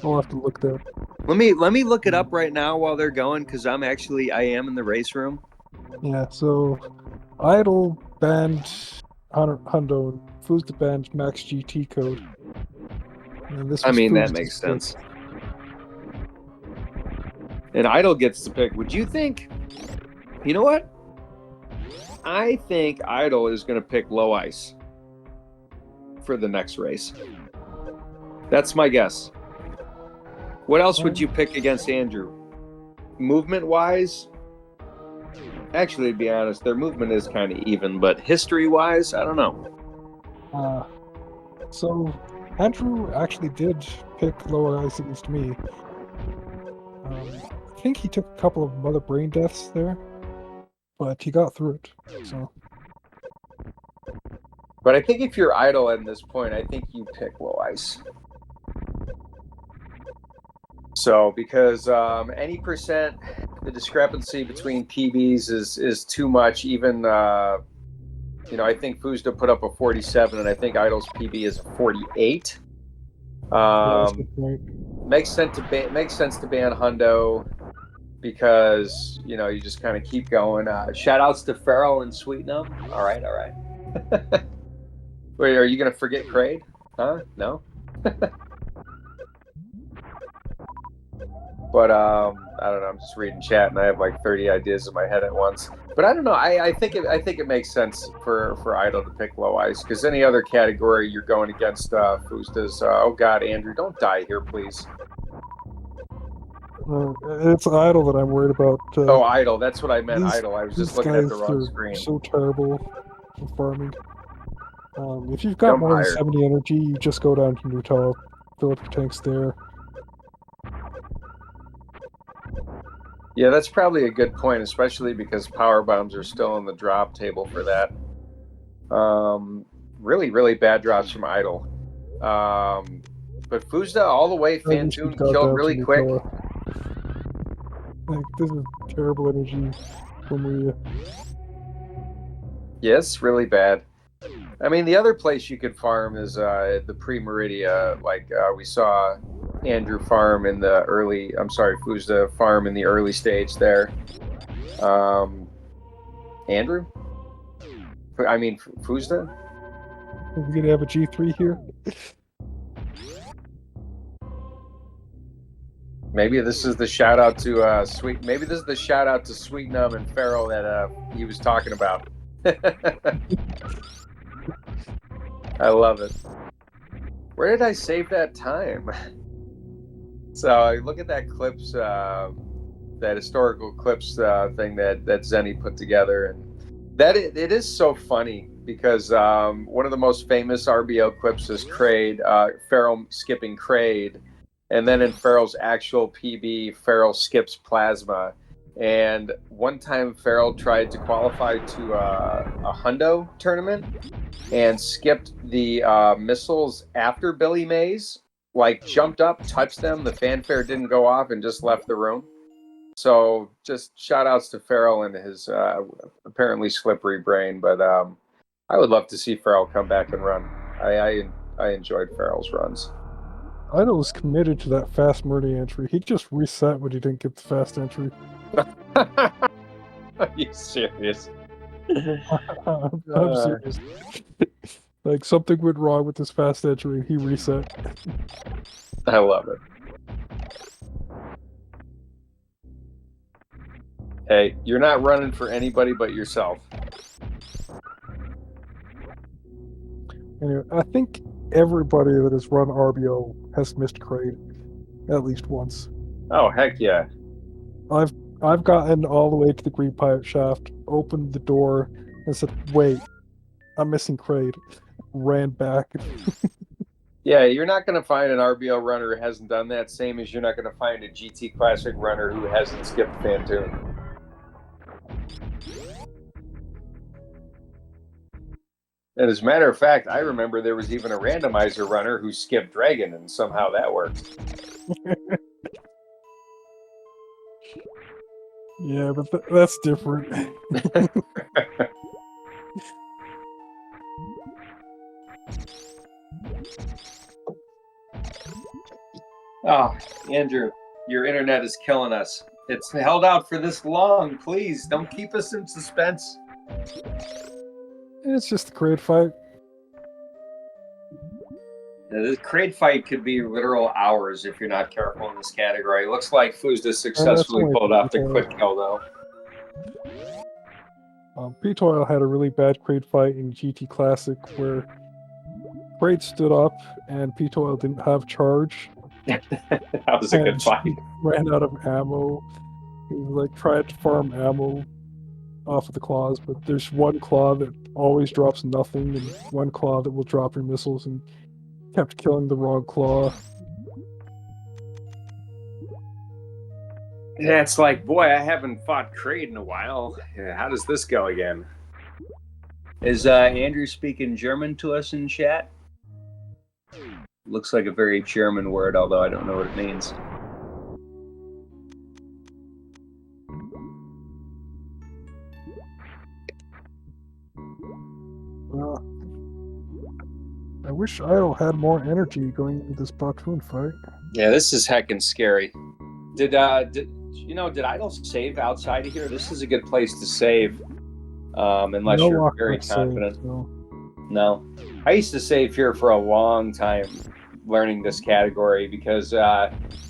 S1: I'll have to look that.
S2: Let me look it up right now while they're going, because I am in the race room.
S1: Yeah, so Idle banned Hundo and foosda banned Max GT code. And this
S2: I
S1: was
S2: mean, that
S1: foosda's
S2: makes
S1: pick.
S2: sense. And Idle gets to pick. Would you think? You know what? I think Idle is going to pick low ice for the next race. That's my guess. What else would you pick against Andrew? Movement-wise? Actually, to be honest, their movement is kind of even, but history-wise, I don't know.
S1: So Andrew actually did pick low ice against me. I think he took a couple of other brain deaths there, but he got through it. So.
S2: But I think if you're Idle at this point, I think you pick low ice. So, because any percent, the discrepancy between PBs is too much. Even you know, I think foosda put up a 47, and I think Idle's PB is a 48. Makes sense to ban Hundo, because you know you just kind of keep going. Shout outs to Farrell and Sweetnum. All right. Wait, are you gonna forget Craig? Huh? No. But I don't know. I'm just reading chat, and I have like 30 ideas in my head at once. But I don't know. I think it makes sense for Idle to pick low ice, because any other category you're going against foosda's. Oh God, Andrew, don't die here, please.
S1: It's Idle that I'm worried about.
S2: Oh, Idle. That's what I meant. Idle. I was just looking at the wrong
S1: are
S2: screen.
S1: So terrible for farming. If you've got more than 70 energy, you just go down to Nutella, fill up your tanks there.
S2: Yeah, that's probably a good point, especially because power bombs are still on the drop table for that. Really, really bad drops from Idle. But foosda all the way, Fantoon killed really quick.
S1: Like, this is terrible energy for Maria.
S2: Yes, really bad. I mean, the other place you could farm is the pre-Meridia. Like we saw Andrew farm in the early. I'm sorry, foosda farm in the early stage there. Andrew? I mean, foosda?
S1: Are we gonna have a G3 here?
S2: Maybe this is the shout out to Sweet. Maybe this is the shout out to Sweetnum and Farrell that he was talking about. I love it. Where did I save that time? So look at that clips, that historical clips thing that Zenny put together, and that it is so funny, because one of the most famous RBO clips is Kraid, Farrell skipping Kraid, and then in Farrell's actual PB, Farrell skips Plasma. And one time Farrell tried to qualify to a Hundo tournament and skipped the missiles after Billy Mays, like jumped up, touched them, the fanfare didn't go off, and just left the room. So just shout outs to Farrell and his apparently slippery brain. But I would love to see Farrell come back and run. I enjoyed Farrell's runs.
S1: Idle was committed to that fast murder entry. He just reset when he didn't get the fast entry.
S2: Are you serious?
S1: I'm serious. Like, something went wrong with his fast entry and he reset.
S2: I love it. Hey, you're not running for anybody but yourself.
S1: Anyway, I think everybody that has run RBO has missed Kraid at least once.
S2: Oh, heck yeah.
S1: I've gotten all the way to the Green Pirate Shaft, opened the door, and said, wait, I'm missing Kraid. Ran back.
S2: Yeah, you're not going to find an RBO runner who hasn't done that, same as you're not going to find a GT Classic runner who hasn't skipped Fantoon. And as a matter of fact, I remember there was even a randomizer runner who skipped Dragon, and somehow that worked.
S1: Yeah, but that's different.
S2: Oh, Andrew, your internet is killing us. It's held out for this long. Please don't keep us in suspense.
S1: It's just a great fight.
S2: The crate fight could be literal hours if you're not careful in this category. Looks like foosda
S1: That's
S2: successfully
S1: only
S2: pulled off the
S1: P-Toil.
S2: quick kill, though.
S1: P-Toil had a really bad crate fight in GT Classic where Crate stood up and P-Toil didn't have charge.
S2: That was a good
S1: And
S2: fight.
S1: he ran out of ammo. He was like trying to farm ammo off of the claws, but there's one claw that always drops nothing and one claw that will drop your missiles, and kept killing the wrong claw.
S2: Yeah, it's like, boy, I haven't fought Kraid in a while. Yeah, how does this go again? Is Andrew speaking German to us in chat? Looks like a very German word, although I don't know what it means.
S1: I wish Idle had more energy going into this Platoon fight.
S2: Yeah, this is heckin' scary. Did Idle save outside of here? This is a good place to save, unless
S1: No
S2: you're
S1: lock
S2: very
S1: save,
S2: confident.
S1: so.
S2: No, I used to save here for a long time, learning this category, because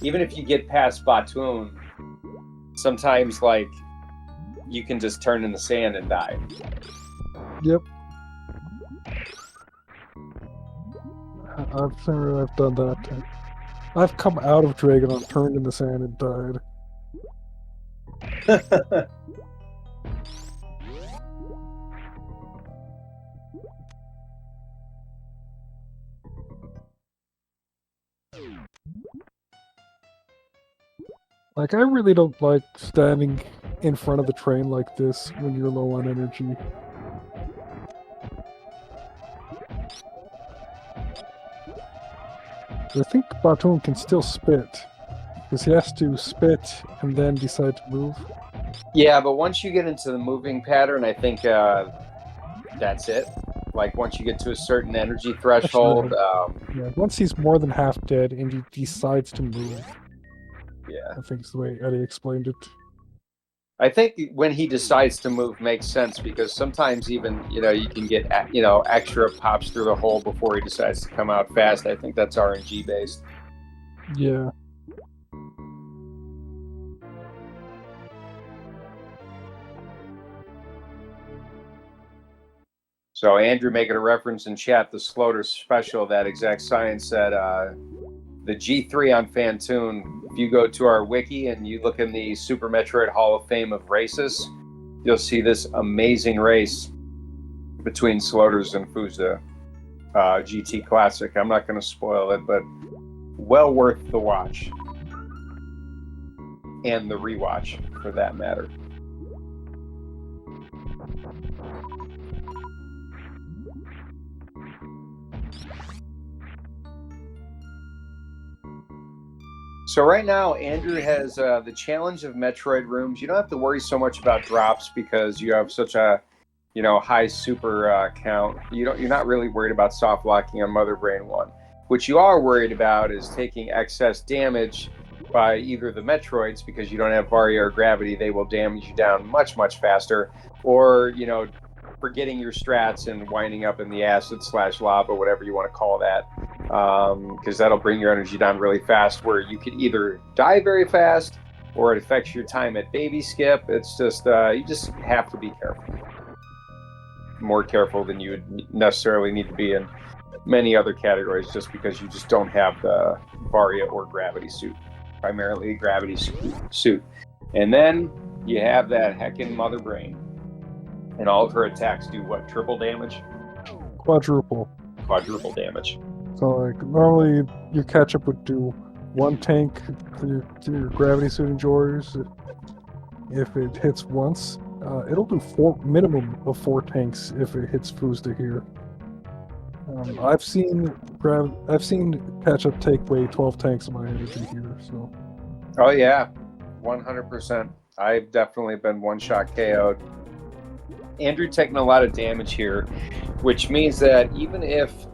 S2: even if you get past Batoon, sometimes like you can just turn in the sand and die.
S1: Yep. I've done that. I've come out of Dragon, turned in the sand, and died. Like, I really don't like standing in front of the train like this when you're low on energy. I think Batoon can still spit, because he has to spit and then decide to move.
S2: Yeah, but once you get into the moving pattern, I think that's it. Like, once you get to a certain energy threshold,
S1: Yeah, once he's more than half dead and he decides to move,
S2: yeah.
S1: I think is the way Eddie explained it.
S2: I think when he decides to move makes sense, because sometimes even, you can get, extra pops through the hole before he decides to come out fast. I think that's RNG based.
S1: Yeah.
S2: So Andrew making a reference in chat, the Sloter special, that exact science said, the G3 on Fantoon, if you go to our wiki and you look in the Super Metroid Hall of Fame of races, you'll see this amazing race between Sloters and foosda GT Classic. I'm not going to spoil it, but well worth the watch. And the rewatch, for that matter. So right now, Andrew has the challenge of Metroid rooms. You don't have to worry so much about drops because you have such a, high super count. You're not really worried about soft locking on Mother Brain 1. What you are worried about is taking excess damage by either the Metroids, because you don't have Varia or Gravity. They will damage you down much, much faster. Or, forgetting your strats and winding up in the acid/lava, whatever you want to call that. Because that'll bring your energy down really fast, where you could either die very fast or it affects your time at baby skip. It's just, you just have to be careful. More careful than you would necessarily need to be in many other categories, just because you just don't have the Varia or Gravity suit. Primarily Gravity suit. And then you have that heckin' Mother Brain. And all of her attacks do what? Triple damage?
S1: Quadruple
S2: damage.
S1: So, like, normally your catch-up would do one tank to your Gravity suit enjoyers. If it hits once, it'll do minimum of 4 tanks if it hits foosda here. I've seen catch-up take away 12 tanks of my energy here. So.
S2: Oh yeah, 100%. I've definitely been one-shot KO'd. Andrew taking a lot of damage here, which means that even if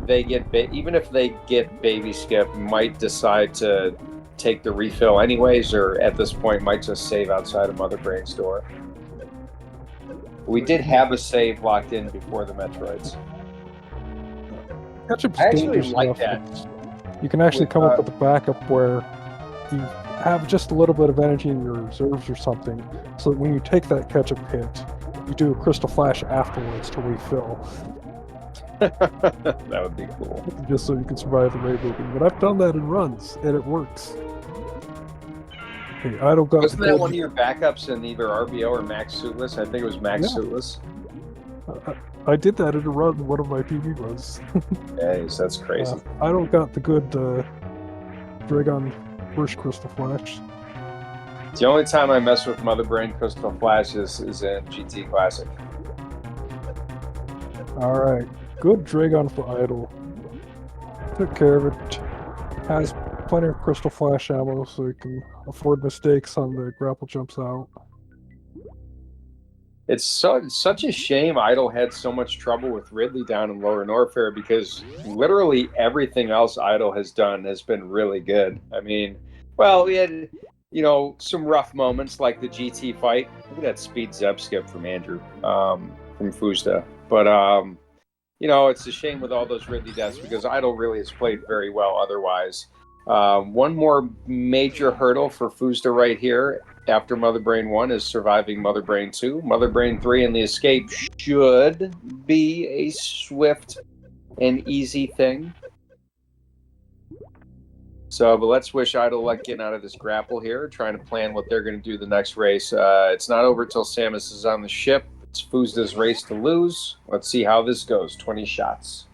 S2: they get baby skip, might decide to take the refill anyways, or at this point might just save outside of Mother Brain's door. We did have a save locked in before the Metroids.
S1: Ketchup's
S2: I actually
S1: dangerous
S2: like
S1: enough
S2: that.
S1: You can actually come up with a backup where you have just a little bit of energy in your reserves or something, so that when you take that ketchup hit, you do a crystal flash afterwards to refill.
S2: That would be cool.
S1: Just so you can survive the raid looping. But I've done that in runs, and it works. Okay, Idle got
S2: Wasn't that one of your backups in either RBO or Max Suitless? I think it was Max Suitless.
S1: I did that in a run, one of my PB runs.
S2: Yes, that's crazy.
S1: Idle got the good Dragon first crystal flash.
S2: The only time I mess with Mother Brain Crystal Flash is in GT Classic.
S1: Alright, good Dragon for Idle. Took care of it. Has plenty of crystal flash ammo, so he can afford mistakes on the grapple jumps out.
S2: It's such a shame Idle had so much trouble with Ridley down in Lower Norfair, because literally everything else Idle has done has been really good. I mean, well, we had, some rough moments like the GT fight. Look at that speed Zeb skip from Andrew, from foosda. But, it's a shame with all those Ridley deaths, because Idle really has played very well otherwise. One more major hurdle for foosda right here after Mother Brain 1 is surviving Mother Brain 2. Mother Brain 3 and the escape should be a swift and easy thing. So, but let's wish Idle luck getting out of this grapple here, trying to plan what they're going to do the next race. It's not over till Samus is on the ship. It's foosda's race to lose. Let's see how this goes. 20 shots.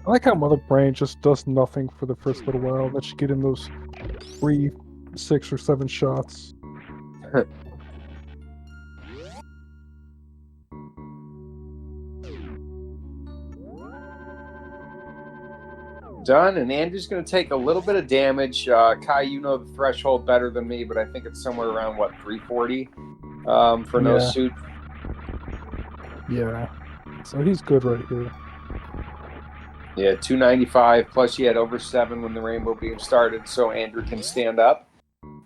S1: I like how Mother Brain just does nothing for the first little while, let you get in those 3, 6, or 7 shots.
S2: Done, and Andrew's going to take a little bit of damage. Kai, you know the threshold better than me, but I think it's somewhere around, 340 for no suit?
S1: Yeah, so he's good right here.
S2: Yeah, 295, plus he had over 7 when the Rainbow Beam started, so Andrew can stand up.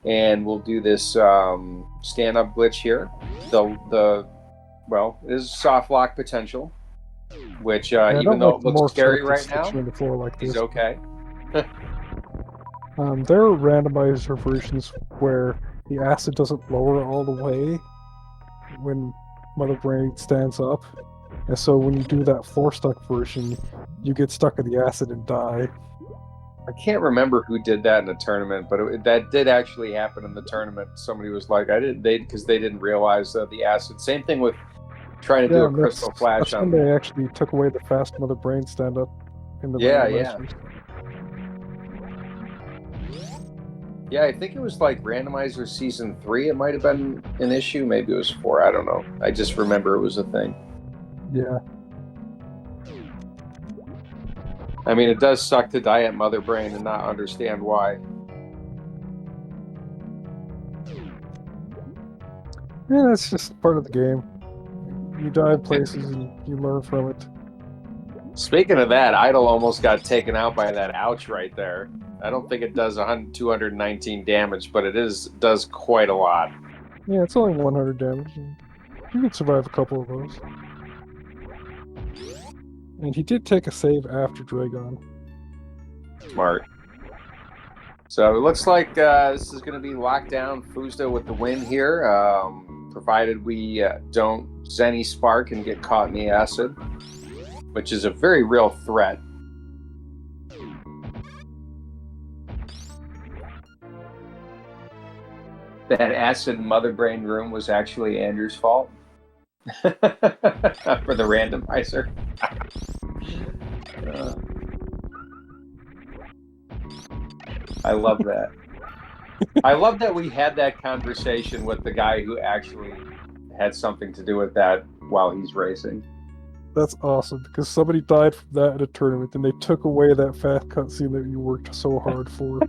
S2: And we'll do this stand-up glitch here. It is soft lock potential, which even though it looks scary right now, he's okay.
S1: There are randomizer versions where the acid doesn't lower all the way when Mother Brain stands up. And so when you do that 4-stuck version, you get stuck in the acid and die.
S2: I can't remember who did that in the tournament, but that did actually happen in the tournament. Somebody was like, because they didn't realize the acid. Same thing with trying to do a crystal flash.
S1: That's when they actually took away the fast Mother Brain stand-up in the randomizers.
S2: Yeah, I think it was like Randomizer Season 3. It might have been an issue. Maybe it was 4. I don't know. I just remember it was a thing.
S1: Yeah.
S2: I mean, it does suck to die at Mother Brain and not understand why.
S1: Yeah, that's just part of the game. You die places and you learn from it.
S2: Speaking of that, Idle almost got taken out by that ouch right there. I don't think it does 219 damage, but it does quite a lot.
S1: Yeah, it's only 100 damage. You can survive a couple of those. And he did take a save after Dragon.
S2: Smart. So it looks like this is going to be locked down. foosda with the win here, provided we don't Zenny Spark and get caught in the acid, which is a very real threat. That acid Mother Brain room was actually Andrew's fault. For the randomizer. I love that. I love that we had that conversation with the guy who actually had something to do with that while he's racing.
S1: That's awesome because somebody died from that in a tournament, and they took away that fast cutscene that you worked so hard for.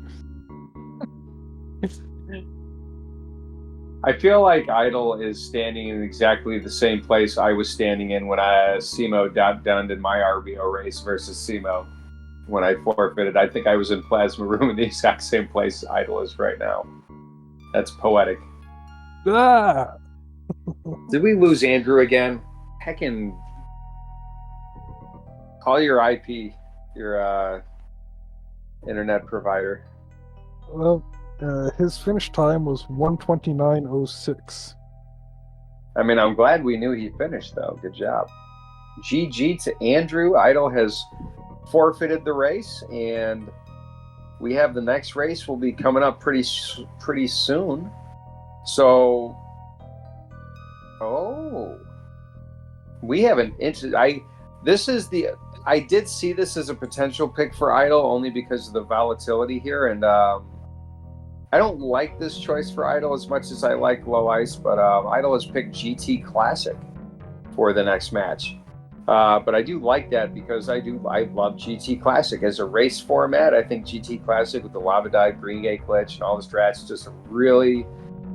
S2: I feel like Idol is standing in exactly the same place I was standing in when SEMO done in my RBO race versus SEMO when I forfeited. I think I was in Plasma Room in the exact same place Idol is right now. That's poetic.
S1: Ah!
S2: Did we lose Andrew again? Heckin' call your IP, your internet provider.
S1: Well, his finish time was 1:29:06.
S2: I mean, I'm glad we knew he finished, though. Good job. GG to Andrew. Idol has forfeited the race, and we have the next race will be coming up pretty soon. So, oh, we have an interest. This is the I did see this as a potential pick for Idol only because of the volatility here, and I don't like this choice for Idol as much as I like Low Ice, but Idol has picked GT Classic for the next match. But I do like that because I love GT Classic as a race format. I think GT Classic with the Lava Dive, Green Gate glitch, and all the strats just a really,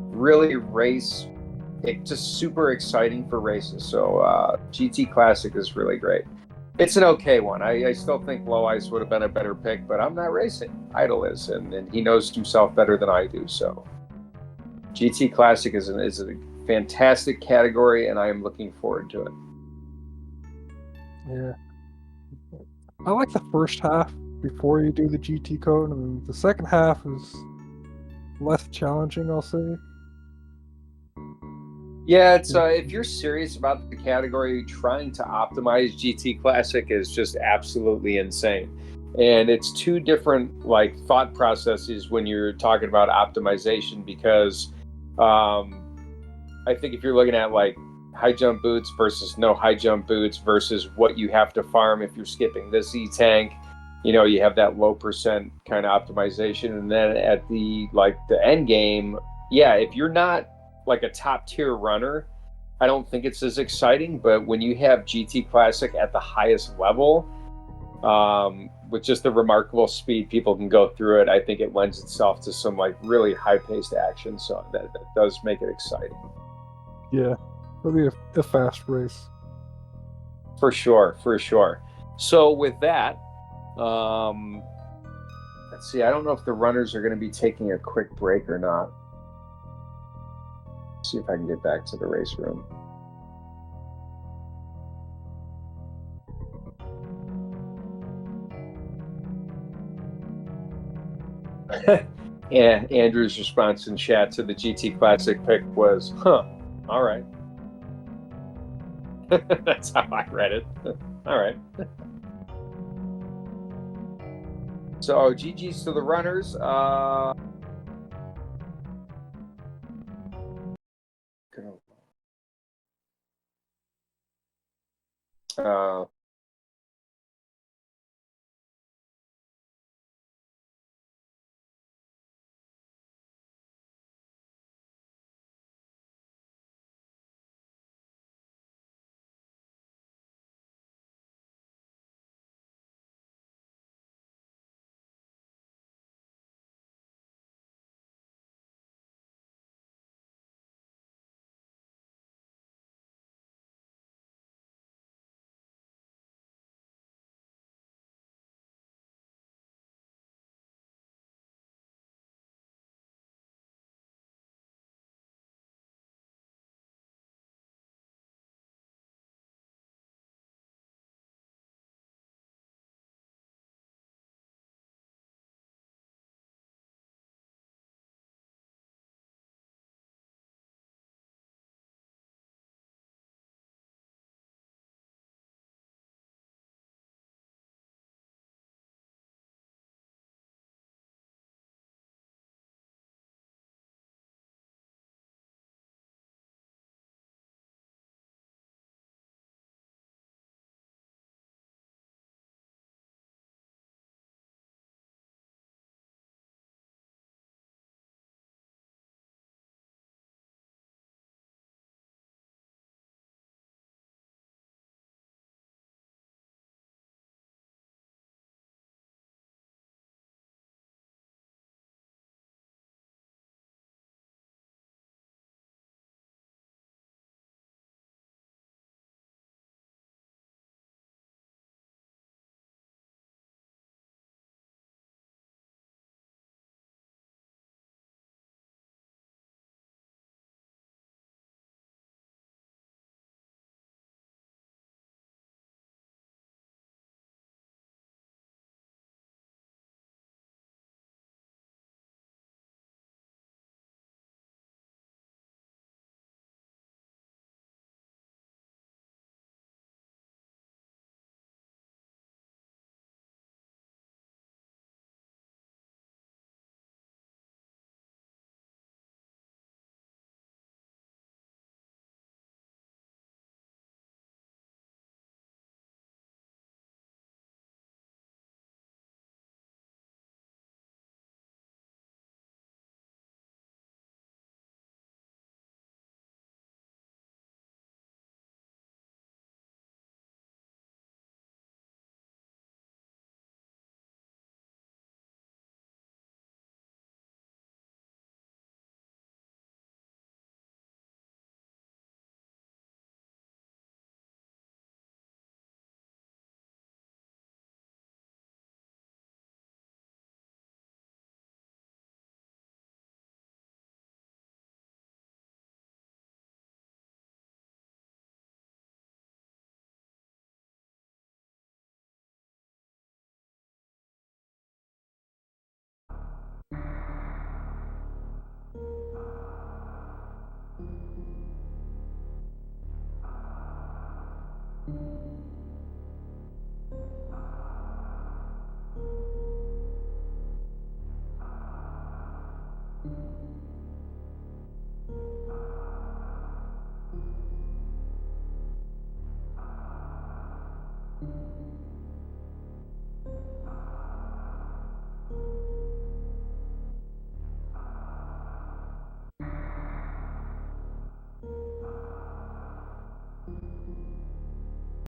S2: really race. Just super exciting for races. So GT Classic is really great. It's an okay one. I still think Low Ice would have been a better pick, but I'm not racing. Idol is, and he knows himself better than I do. So GT Classic is a fantastic category, and I am looking forward to it.
S1: Yeah. I like the first half before you do the GT code, and the second half is less challenging, I'll say.
S2: Yeah, it's if you're serious about the category, trying to optimize GT Classic is just absolutely insane. And it's two different like thought processes when you're talking about optimization because I think if you're looking at like high jump boots versus no high jump boots versus what you have to farm if you're skipping this E tank, you have that low percent kind of optimization. And then at the end game, yeah, if you're not like a top tier runner, I don't think it's as exciting. But when you have GT Classic at the highest level, with just the remarkable speed people can go through it, I think it lends itself to some like really high paced action. So that does make it exciting.
S1: Yeah, it'll be a fast race.
S2: For sure, for sure. So with that, let's see. I don't know if the runners are going to be taking a quick break or not. Let's see if I can get back to the race room. Yeah, Andrew's response in chat to the GT Classic pick was, "Huh, all right." That's how I read it. All right. So GG's to the runners. Uh,